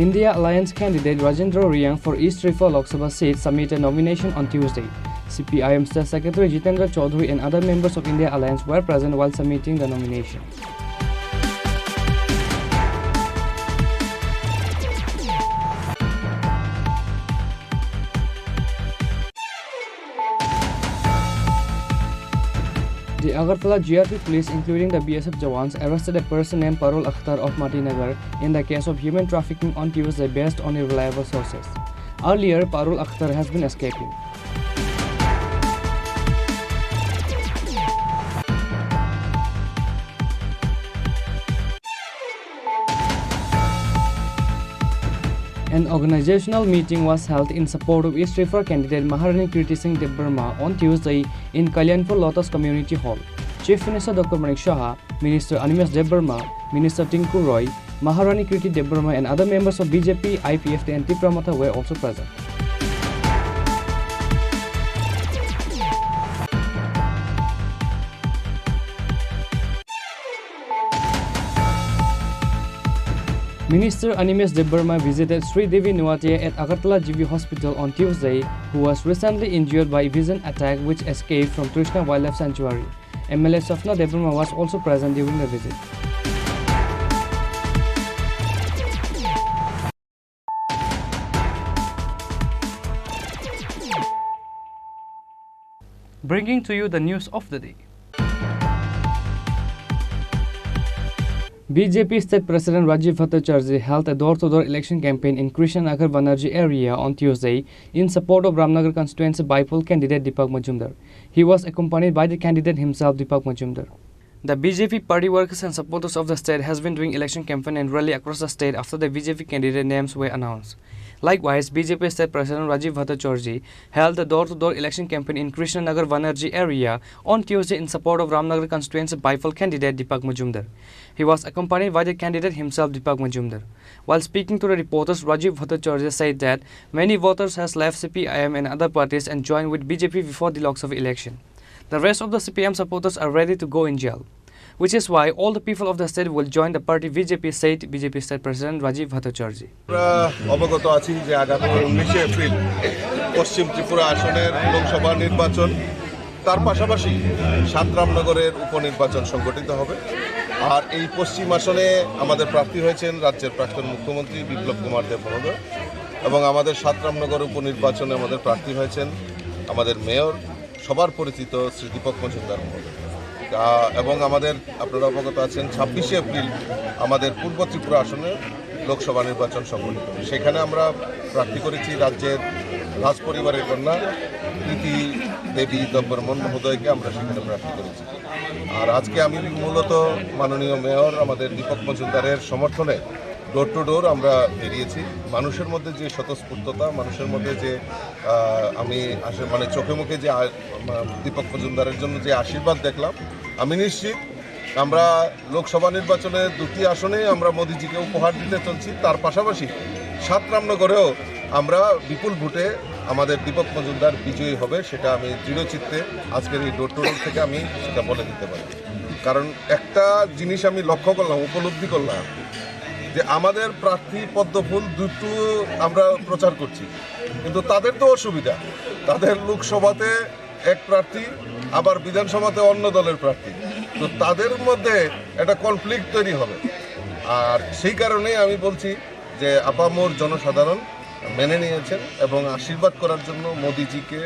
India Alliance candidate Rajendra Riang for East Tripura Lok Sabha seat submitted nomination on Tuesday. CPIM State Secretary Jitendra Chaudhary and other members of India Alliance were present while submitting the nomination. The Agartala GRP police, including the BSF Jawans, arrested a person named Parul Akhtar of Matinagar in the case of human trafficking on Tuesday based on irreliable sources. Earlier, Parul Akhtar has been escaping. An organizational meeting was held in support of East Tripura candidate Maharani Kirti Singh Debarma on Tuesday in Kalyanpur Lotus Community Hall. Chief Minister Dr. Manik Shah, Minister Animesh Debarma, Minister Tinku Roy, Maharani Kirti Debarma and other members of BJP, IPF and Tripura Matha were also present. Minister Animesh Debarma visited Sri Devi Nuatia at Agartala GV Hospital on Tuesday, who was recently injured by a vision attack which escaped from Krishna Wildlife Sanctuary. MLA Safna Debarma was also present during the visit. Bringing to you the news of the day. BJP State President Rajiv Bhattacharjee held a door-to-door election campaign in Krishnanagar Banerjee area on Tuesday in support of Ramnagar constituency by-poll candidate Deepak Majumdar. He was accompanied by the candidate himself, Deepak Majumdar. The BJP party workers and supporters of the state has been doing election campaign and rally across the state after the BJP candidate names were announced. Likewise, BJP State President Rajiv Bhattacharjee held a door-to-door election campaign in Krishnanagar Banerjee area on Tuesday in support of Ramnagar constituency by-poll candidate Deepak Majumdar. He was accompanied by the candidate himself, Deepak Majumdar. While speaking to the reporters, Rajiv Bhattacharjee said that many voters has left CPIM and other parties and joined with BJP before the Lok Sabha election. The rest of the CPM supporters are ready to go in jail, which is why all the people of the state will join the party BJP, said BJP State President Rajiv Bhattacharjee. অবগত আছি যে আগামী 19 April পশ্চিম ত্রিপুরা আসনের লোকসভা নির্বাচন, তার পাশাপাশি সাতরামনগরের উপনির্বাচন সংগঠিত হবে। আর এই পশ্চিম আসনে আমাদের প্রার্থী হয়েছেন রাজ্যের প্রাক্তন মুখ্যমন্ত্রী বিপ্লব কুমার দেব মহোদয়, এবং আমাদের সাতরামনগর উপনির্বাচনে আমাদের প্রার্থী হয়েছেন আমাদের মেয়র সবার পরিচিত শ্রী দীপক মজুমদার মহোদয়। এবং আমাদের আপনারা অবগত আছেন 26 এপ্রিল আমাদের পূর্ব ত্রিপুরা আসনে লোকসভা নির্বাচন সংগঠিত। সেখানে আমরা প্রার্থী করেছি রাজ্যের রাজ পরিবারের কন্যা কৃতি দেবী দেববর্মন মহোদয়কে আমরা সেখানে প্রার্থী করেছি। আর আজকে আমি মূলত মাননীয় মেয়র আমাদের দীপক মজুমদারের সমর্থনে ডোর টু ডোর আমরা বেরিয়েছি। মানুষের মধ্যে যে স্বতঃস্ফূর্ততা, মানুষের মধ্যে যে আমি মানে চোখে মুখে যে দীপক মজুমদারের জন্য যে আশীর্বাদ দেখলাম, আমি নিশ্চিত আমরা লোকসভা নির্বাচনে 2টি আসনে আমরা মোদিজিকে উপহার দিতে চলছি। তার পাশাপাশি সাতরামনগরেও আমরা বিপুল ভোটে আমাদের দীপক মজুমদার বিজয়ী হবে, সেটা আমি দৃঢ়চিত্তে আজকের এই ডোর টু ডোর থেকে আমি সেটা বলে দিতে পারি। কারণ একটা জিনিস আমি লক্ষ্য করলাম, উপলব্ধি করলাম যে আমাদের প্রার্থী পদ্মফুল দুটো আমরা প্রচার করছি, কিন্তু তাদের তো অসুবিধা, তাদের লোকসভাতে এক প্রার্থী আবার বিধানসভাতে অন্য দলের প্রার্থী, তো তাদের মধ্যে একটা কনফ্লিক্ট তৈরি হবে। আর সেই কারণেই আমি বলছি যে আপামর জনসাধারণ মেনে নিয়েছেন এবং আশীর্বাদ করার জন্য মোদিজিকে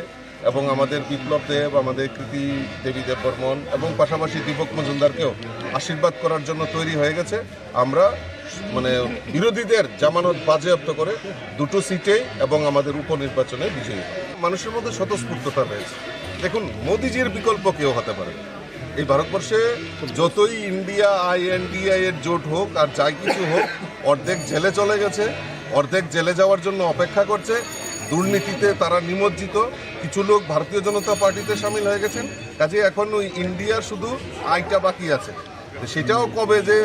এবং আমাদের বিপ্লব দেব, আমাদের কৃতি দেবী দেববর্মন এবং পাশাপাশি দীপক মজুমদারকেও আশীর্বাদ করার জন্য তৈরি হয়ে গেছে। আমরা মানে বিরোধীদের জামানত বাজেয়াপ্ত করে 2টো সিটেই এবং আমাদের উপনির্বাচনে বিজয়ী। মানুষের মধ্যে স্বতঃস্ফূর্ততা রয়েছে। দেখুন, মোদিজির বিকল্প কেউ হতে পারে। এই ভারতবর্ষে যতই ইন্ডিয়া INDI এর জোট হোক আর যাই কিছু হোক, অর্ধেক জেলে চলে গেছে, অর্ধেক জেলে যাওয়ার জন্য অপেক্ষা করছে, দুর্নীতিতে তারা নিমজ্জিত, কিছু লোক ভারতীয় জনতা পার্টিতে সামিল হয়ে গেছেন। কাজে এখন ওই ইন্ডিয়ার শুধু আইটা বাকি আছে, সেটাও কবে যে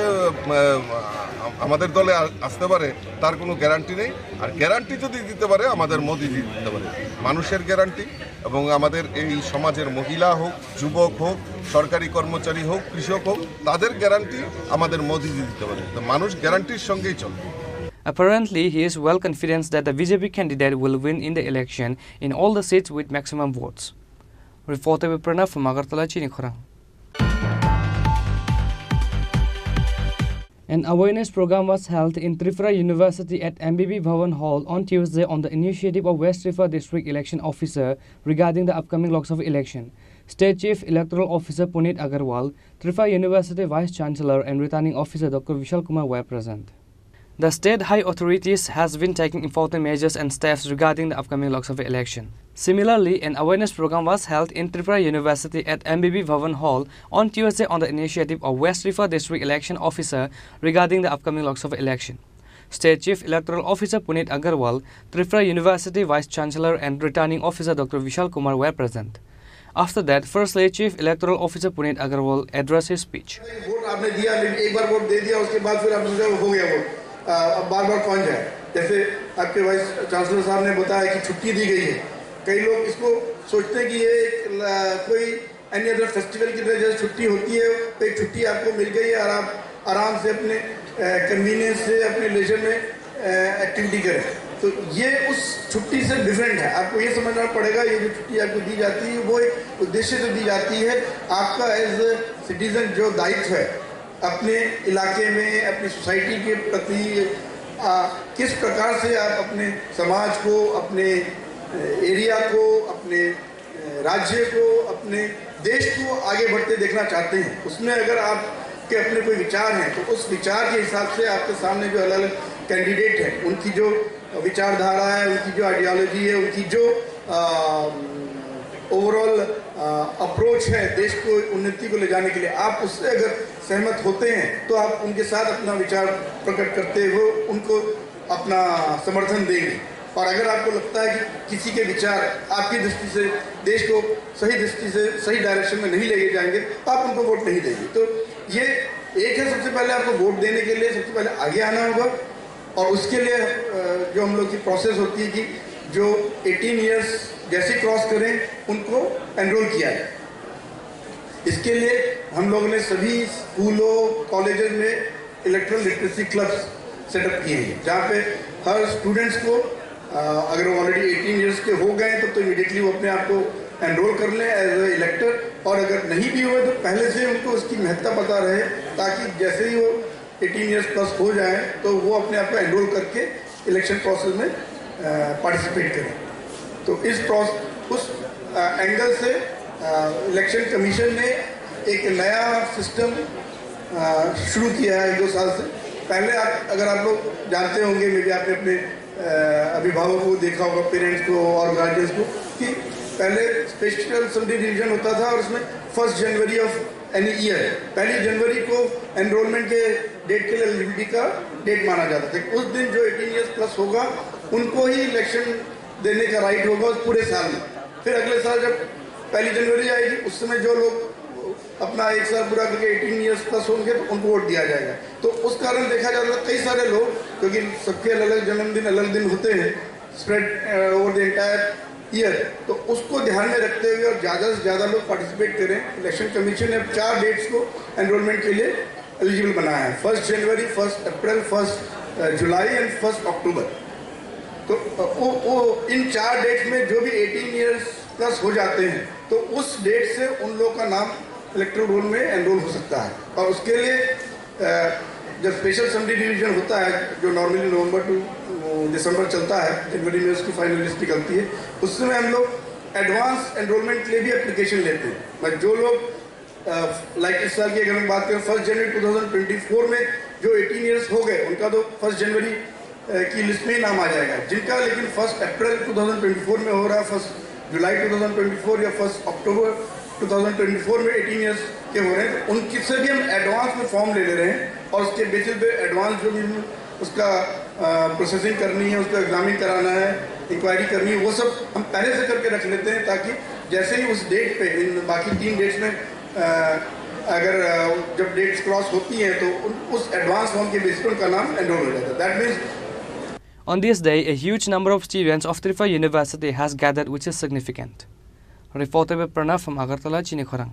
আমাদের দলে আসতে পারে তার কোনো গ্যারান্টি নেই। আর গ্যারান্টি যদি দিতে পারে আমাদের মোদিজি দিতে পারে, মানুষের গ্যারান্টি এবং আমাদের এই সমাজের মহিলা হোক, যুবক হোক, সরকারি কর্মচারী হোক, কৃষক হোক, তাদের গ্যারান্টি আমাদের মোদিজি দিতে পারে। তো মানুষ গ্যারান্টির সঙ্গেই চলবে। Apparently, he is well confident that the BJP candidate will win in the election in all the seats with maximum votes. Reporter by Pranav from Agartala, Chini Khorang. An awareness program was held in Tripura University at MBB Bhavan Hall on Tuesday on the initiative of West Tripura District Election Officer regarding the upcoming Lok Sabha election. State Chief Electoral Officer Puneet Agarwal, Tripura University Vice Chancellor and Returning Officer Dr. Vishal Kumar were present. The state high authorities has been taking important measures and steps regarding the upcoming Lok Sabha election. Similarly, an awareness program was held in Tripura University at MBB Bhavan Hall on Tuesday on the initiative of West Tripura District Election Officer regarding the upcoming Lok Sabha election. State Chief Electoral Officer Puneet Agarwal, Tripura University Vice Chancellor and Returning Officer Dr. Vishal Kumar were present. After that, Firstly Chief Electoral Officer Puneet Agarwal addressed his speech. Vote आपने दिया, एक बार vote दे दिया, उसके बाद फिर आप सोचा हो गया वोट, अब बार-बार कौन जाए? जैसे आपके वाइस चांसलर साहब ने बताया कि छुट्टी दी गई है, कई लोग इसको सोचते हैं कि ये कोई एनी अदर फेस्टिवल की तरह जैसे छुट्टी होती है, तो एक छुट्टी आपको मिल गई है और आप आराम से अपने कन्वीनियंस से अपने लेजर में एक्टिविटी करें। तो ये उस छुट्टी से डिफरेंट है। आपको ये समझना पड़ेगा, ये जो छुट्टी आपको दी जाती है वो एक उद्देश्य से दी जाती है। आपका एज ए सिटीजन जो दायित्व है अपने इलाके में, अपनी सोसाइटी के प्रति किस प्रकार से आप अपने समाज को, अपने एरिया को, अपने राज्य को, अपने देश को आगे बढ़ते देखना चाहते हैं, उसमें अगर आपके अपने कोई विचार हैं तो उस विचार के हिसाब से आपके सामने जो अलग अलग कैंडिडेट हैं उनकी जो विचारधारा है, उनकी जो आइडियोलॉजी है, उनकी जो ओवरऑल अप्रोच है देश को उन्नति को ले जाने के लिए, आप उससे अगर सहमत होते हैं तो आप उनके साथ अपना विचार प्रकट करते हुए उनको अपना समर्थन देंगे। और अगर आपको लगता है कि किसी के विचार आपकी दृष्टि से देश को सही दृष्टि से सही डायरेक्शन में नहीं ले जाएंगे तो आप उनको वोट नहीं देंगे। तो ये एक है, सबसे पहले आपको वोट देने के लिए सबसे पहले आगे आना होगा और उसके लिए जो हम लोग की प्रोसेस होती है कि जो 18 इयर्स जैसे क्रॉस करें उनको एनरोल किया जाए। इसके लिए हम लोगों ने सभी स्कूलों कॉलेजेस में इलेक्ट्रल लिटरेसी क्लब्स सेटअप किए हैं, जहाँ पे हर स्टूडेंट्स को अगर वो ऑलरेडी 18 इयर्स के हो गए तो इमीडिएटली वो अपने आप को एनरोल कर लें एज ए इलेक्टर, और अगर नहीं भी हुए तो पहले से उनको उसकी महत्ता पता रहे, ताकि जैसे ही वो 18 इयर्स प्लस हो जाए तो वो अपने आप को एनरोल करके इलेक्शन प्रोसेस में पार्टिसिपेट करें। तो उस एंगल से इलेक्शन कमीशन ने एक नया सिस्टम शुरू किया है 2 साल से। पहले अगर आप लोग जानते होंगे, मे बी आपने अपने अभिभावकों को देखा होगा, पेरेंट्स को और गार्जियंस को, कि पहले स्पेशल सब डिवीजन होता था और उसमें 1 जनवरी ऑफ एनी ईयर, 1 जनवरी को एनरोलमेंट के डेट के लिए एलिजिबिलिटी का डेट माना जाता था। उस दिन जो 18 इयर्स प्लस होगा उनको ही इलेक्शन देने का राइट होगा उस पूरे साल में। फिर अगले साल जब 1 जनवरी आएगी उस समय जो लोग अपना 1 साल पूरा करके 18 इयर्स प्लस होंगे तो उनको वोट दिया जाएगा। तो उस कारण देखा जाता है कई सारे लोग, क्योंकि सबके अलग अलग जन्मदिन अलग दिन होते हैं spread over the entire year, तो उसको ध्यान में रखते हुए और ज़्यादा से ज़्यादा लोग पार्टिसिपेट करें, इलेक्शन कमीशन ने 4 डेट्स को एनरोलमेंट के लिए एलिजिबल बनाया है। 1 जनवरी, 1 अप्रैल, 1 जुलाई एंड 1 अक्टूबर। तो वो इन 4 डेट्स में जो भी 18 इयर्स प्लस हो जाते हैं तो उस डेट से उन लोगों का नाम इलेक्टोरल रोल में एनरोल हो सकता है। और उसके लिए जब स्पेशल असेंबली डिवीजन होता है जो नॉर्मली नवंबर टू दिसंबर चलता है, जनवरी में उसकी फाइनल लिस्ट निकलती है, उस समय हम लोग एडवांस एनरोलमेंट के लिए भी एप्लीकेशन लेते हैं। जो लोग लाइक इस साल की अगर हम बात करें 1 जनवरी 2024 में जो 18 इयर्स हो गए उनका तो 1 जनवरी की लिस्ट में ही नाम आ जाएगा। जिनका लेकिन 1 अप्रैल 2024 में हो रहा है, 1 जुलाई 2024 या 1 अक्टूबर 2024 में 18 इयर्स के हो रहे हैं, तो उनकी से भी हम एडवांस में फॉर्म ले रहे हैं और उसके बेसिस पे एडवांस जो भी उसका प्रोसेसिंग करनी है, उसको एग्जामिन कराना है, इंक्वायरी करनी है, वो सब हम पहले से करके रख लेते हैं, ताकि जैसे ही उस डेट पे इन बाकी 3 डेट्स में अगर जब डेट्स क्रॉस होती हैं तो उस एडवांस फॉर्म के बेसिस पर उनका नाम एनरोल हो जाता है। That means on this day, a huge number of students of Tripura University has gathered, which is significant. Reported by Pranav from Agartala, Chini Khorang.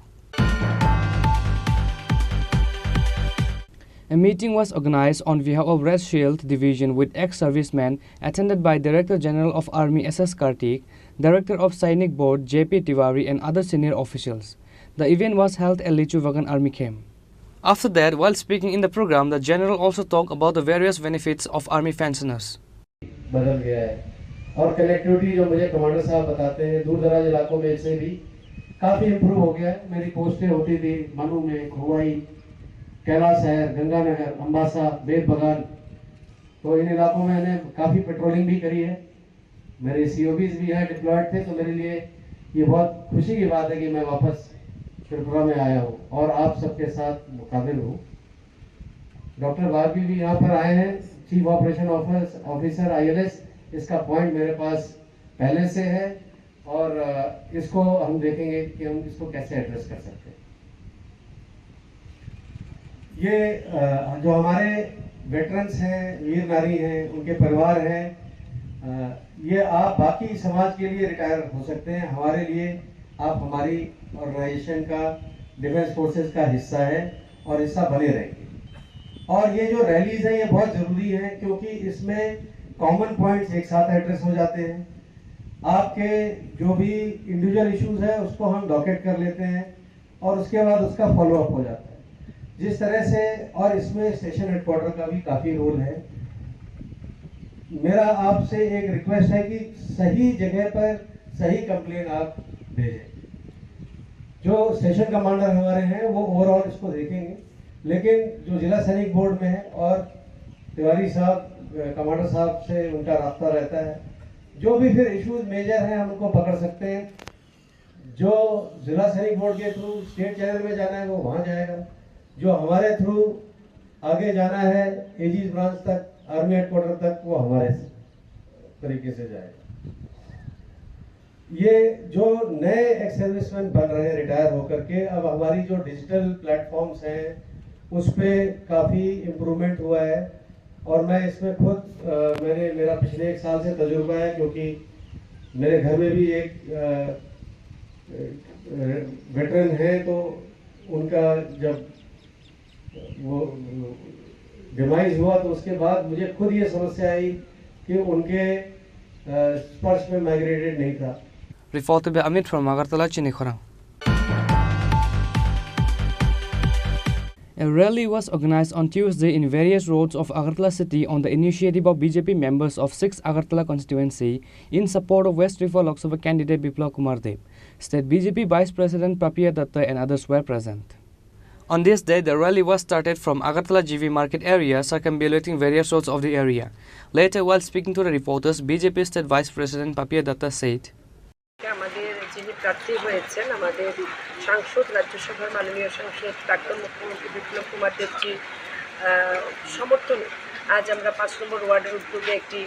A meeting was organized on behalf of Red Shield Division with ex-servicemen, attended by Director General of Army S.S. Kartik, Director of Sainik Board J.P. Tiwari and other senior officials. The event was held at Lichuvagan Army Camp. After that, while speaking in the program, the General also talked about the various benefits of Army pensioners. बदल गया है और connectivity जो मुझे commander साहब बताते हैं, दूर दराज इलाकों में से भी काफ़ी इम्प्रूव हो गया है। मेरी पोस्टें होती थी मनु में, खोवाई, कैलाश शहर, गंगानगर, अम्बासा, बेद बगान, तो इन इलाकों में मैंने काफ़ी पेट्रोलिंग भी करी है। मेरे COBs भी यहाँ डिप्लॉयड थे, तो मेरे लिए ये बहुत खुशी की बात है कि मैं वापस त्रिपुरा में आया हूँ और आप सबके साथ मुकाबिल हूँ। डॉक्टर बारबी भी यहाँ पर आए हैं, चीफ ऑपरेशन ऑफिसर ILS। इसका पॉइंट मेरे पास पहले से है और इसको हम देखेंगे कि हम इसको कैसे एड्रेस कर सकते हैं। ये जो हमारे वेटरन्स हैं, वीर नारी हैं, उनके परिवार हैं, ये आप बाकी समाज के लिए रिटायर हो सकते हैं, हमारे लिए आप हमारी ऑर्गेनाइजेशन का, डिफेंस फोर्सेस का हिस्सा है और हिस्सा बने रहेंगे। और ये जो रैलीज हैं ये बहुत ज़रूरी हैं क्योंकि इसमें कॉमन पॉइंट्स एक साथ एड्रेस हो जाते हैं। आपके जो भी इंडिविजुअल इश्यूज है उसको हम डॉकेट कर लेते हैं और उसके बाद उसका फॉलोअप हो जाता है जिस तरह से। और इसमें स्टेशन हेडक्वार्टर का भी काफ़ी रोल है। मेरा आपसे एक रिक्वेस्ट है कि सही जगह पर सही कंप्लेन आप भेजें। जो स्टेशन कमांडर हमारे हैं वो ओवरऑल इसको देखेंगे, लेकिन जो जिला सैनिक बोर्ड में है और तिवारी साहब, कमांडर साहब से उनका रास्ता रहता है। जो भी फिर इश्यूज मेजर हैं हम उनको पकड़ सकते हैं। जो जिला सैनिक बोर्ड के थ्रू स्टेट चैनल में जाना है वो वहाँ जाएगा, जो हमारे थ्रू आगे जाना है AG ब्रांच तक, आर्मी हेडक्वार्टर तक, वो हमारे तरीके से जाएगा। ये जो नए एक्स सर्विसमैन बन रहे हैं रिटायर होकर के, अब हमारी जो डिजिटल प्लेटफॉर्म्स हैं उस पर काफ़ी इम्प्रूवमेंट हुआ है और मैं इसमें खुद मेरा पिछले 1 साल से तजुर्बा है क्योंकि मेरे घर में भी एक वेटरन है, तो उनका जब वो डिमाइज हुआ तो उसके बाद मुझे खुद ये समस्या आई कि उनके स्पर्श में माइग्रेटेड नहीं था। Reported by Amit from Agartala, Chini Khorang. A rally was organized on Tuesday in various roads of Agartala city on the initiative of BJP members of 6 Agartala constituency in support of West Tripura Lok Sabha candidate Biplab Kumar Deb. State BJP Vice President Papiya Datta and others were present. On this day, the rally was started from Agartala GV market area, circumambulating various roads of the area. Later, while speaking to the reporters, BJP State Vice President Papiya Datta said, আমাদের যিনি প্রার্থী হয়েছেন আমাদের সাংসদ, রাজ্যসভার মাননীয় সাংসদ প্রাক্তন মুখ্যমন্ত্রী বিপ্লব কুমার দেবজি সমর্থনে আজ আমরা 5 নম্বর ওয়ার্ডের উদ্যোগে একটি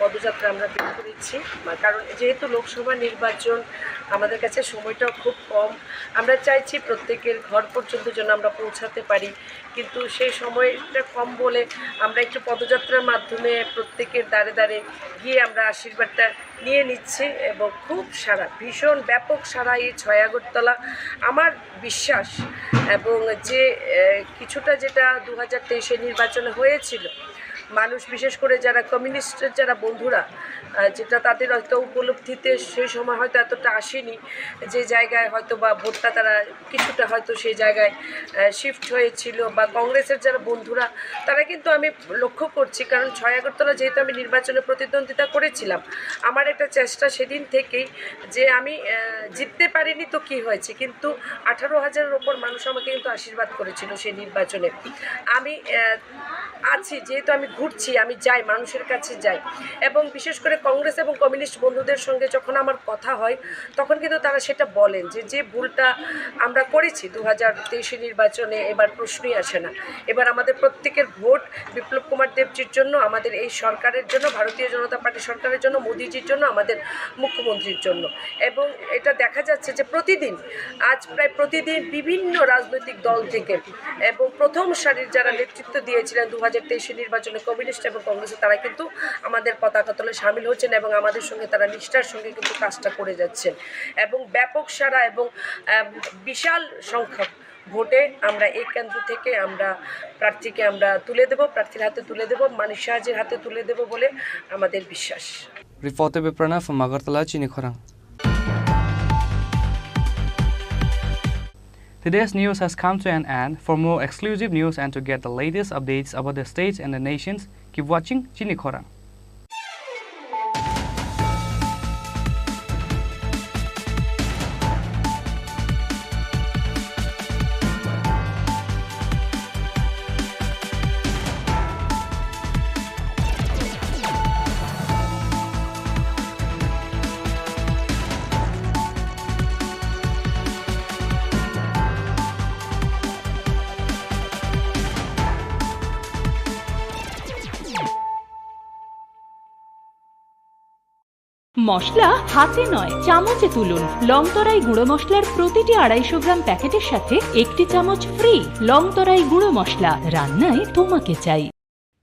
পদযাত্রা আমরা বের করেছি। কারণ যেহেতু লোকসভা নির্বাচন, আমাদের কাছে সময়টাও খুব কম। আমরা চাইছি প্রত্যেকের ঘর পর্যন্ত যেন আমরা পৌঁছাতে পারি, কিন্তু সেই সময়টা কম বলে আমরা একটু পদযাত্রার মাধ্যমে প্রত্যেকের দ্বারে দ্বারে গিয়ে আমরা আশীর্বাদটা নিয়ে নিচ্ছি এবং খুব সারা, ভীষণ ব্যাপক সারা এই 6 আগরতলা। আমার বিশ্বাস এবং যে কিছুটা যেটা 2023 নির্বাচনে হয়েছিল, মানুষ বিশেষ করে যারা কমিউনিস্টের যারা বন্ধুরা, যেটা তাদের হয়তো উপলব্ধিতে সেই সময় হয়তো এতটা আসেনি, যে জায়গায় হয়তো বা ভোটটা তারা কিছুটা হয়তো সেই জায়গায় শিফট হয়েছিল, বা কংগ্রেসের যারা বন্ধুরা তারা কিন্তু আমি লক্ষ্য করছি, কারণ 6 আগরতলা যেহেতু আমি নির্বাচনে প্রতিদ্বন্দ্বিতা করেছিলাম, আমার একটা চেষ্টা সেদিন থেকেই যে আমি জিততে পারিনি তো কি হয়েছে, কিন্তু 18,000-এর ওপর মানুষ আমাকে কিন্তু আশীর্বাদ করেছিল সেই নির্বাচনে। আমি আছি যেহেতু আমি ঘুরছি, আমি যাই মানুষের কাছে যাই, এবং বিশেষ করে কংগ্রেস এবং কমিউনিস্ট বন্ধুদের সঙ্গে যখন আমার কথা হয় তখন কিন্তু তারা সেটা বলেন যে ভুলটা আমরা করেছি 2023 নির্বাচনে এবার প্রশ্নই আসে না। এবার আমাদের প্রত্যেকের ভোট বিপ্লব কুমার দেবজির জন্য, আমাদের এই সরকারের জন্য, ভারতীয় জনতা পার্টি সরকারের জন্য, মোদিজির জন্য, আমাদের মুখ্যমন্ত্রীর জন্য। এবং এটা দেখা যাচ্ছে যে প্রতিদিন, আজ প্রায় প্রতিদিন বিভিন্ন রাজনৈতিক দল থেকে এবং প্রথম সারির যারা নেতৃত্ব দিয়েছিলেন 2023 নির্বাচনে কমিউনিস্ট এবং কংগ্রেস, তারা কিন্তু আমাদের পতাকা তলে সামিল হচ্ছেন এবং আমাদের সঙ্গে তারা নিষ্ঠার সঙ্গে কিন্তু কাজটা করে যাচ্ছেন। এবং ব্যাপক সারা এবং বিশাল সংখ্যক ভোটে আমরা এই কেন্দ্র থেকে আমরা প্রার্থীকে আমরা তুলে দেব, প্রার্থীর হাতে তুলে দেব, মানিক সাহাজের হাতে তুলে দেব বলে আমাদের বিশ্বাস। Reported by Pranav from Agartala, Chini Khorang. Today's news has come to an end. For more exclusive news and to get the latest updates about the states and the nations, keep watching Chini Khorang. মশলা হাতে নয় চামচে তুলুন। লংতরাই গুঁড়ো মশলার প্রতিটি 250 গ্রাম প্যাকেটের সাথে 1টি চামচ ফ্রি। লংতরাই গুঁড়ো মশলা, রান্নায় তোমাকে চাই।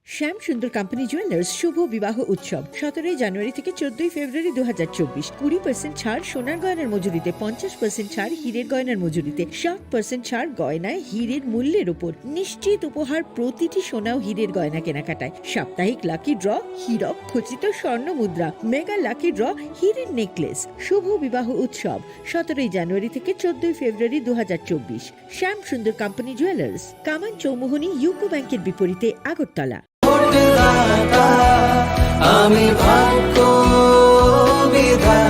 শ্যাম সুন্দর কোম্পানি জুয়েলার্স শুভ বিবাহ উৎসব 17 জানুয়ারি থেকে 14 ফেব্রুয়ারি 2024। 20% ছাড় সোনার গয়নার মজুরিতে, 50% ছাড় হীরের গয়নার মজুরিতে, 60% ছাড় গয়নায় হীরের মূল্যের উপর। নিশ্চিত উপহার প্রতিটি সোনা ও হীরের গয়না কেনাকাটায়। সাপ্তাহিক লাকি ড্র, হীরক খচিত স্বর্ণ মুদ্রা, মেগা লাকি ড্র, হীরের নেকলেস। শুভ বিবাহ উৎসব 17 জানুয়ারি থেকে 14 ফেব্রুয়ারি 2024। শ্যাম সুন্দর কোম্পানি জুয়েলার্স, কামান চৌমুহনী ইউকো ব্যাংকের বিপরীতে, আগরতলা। আমি ভাগ্য বিধাতা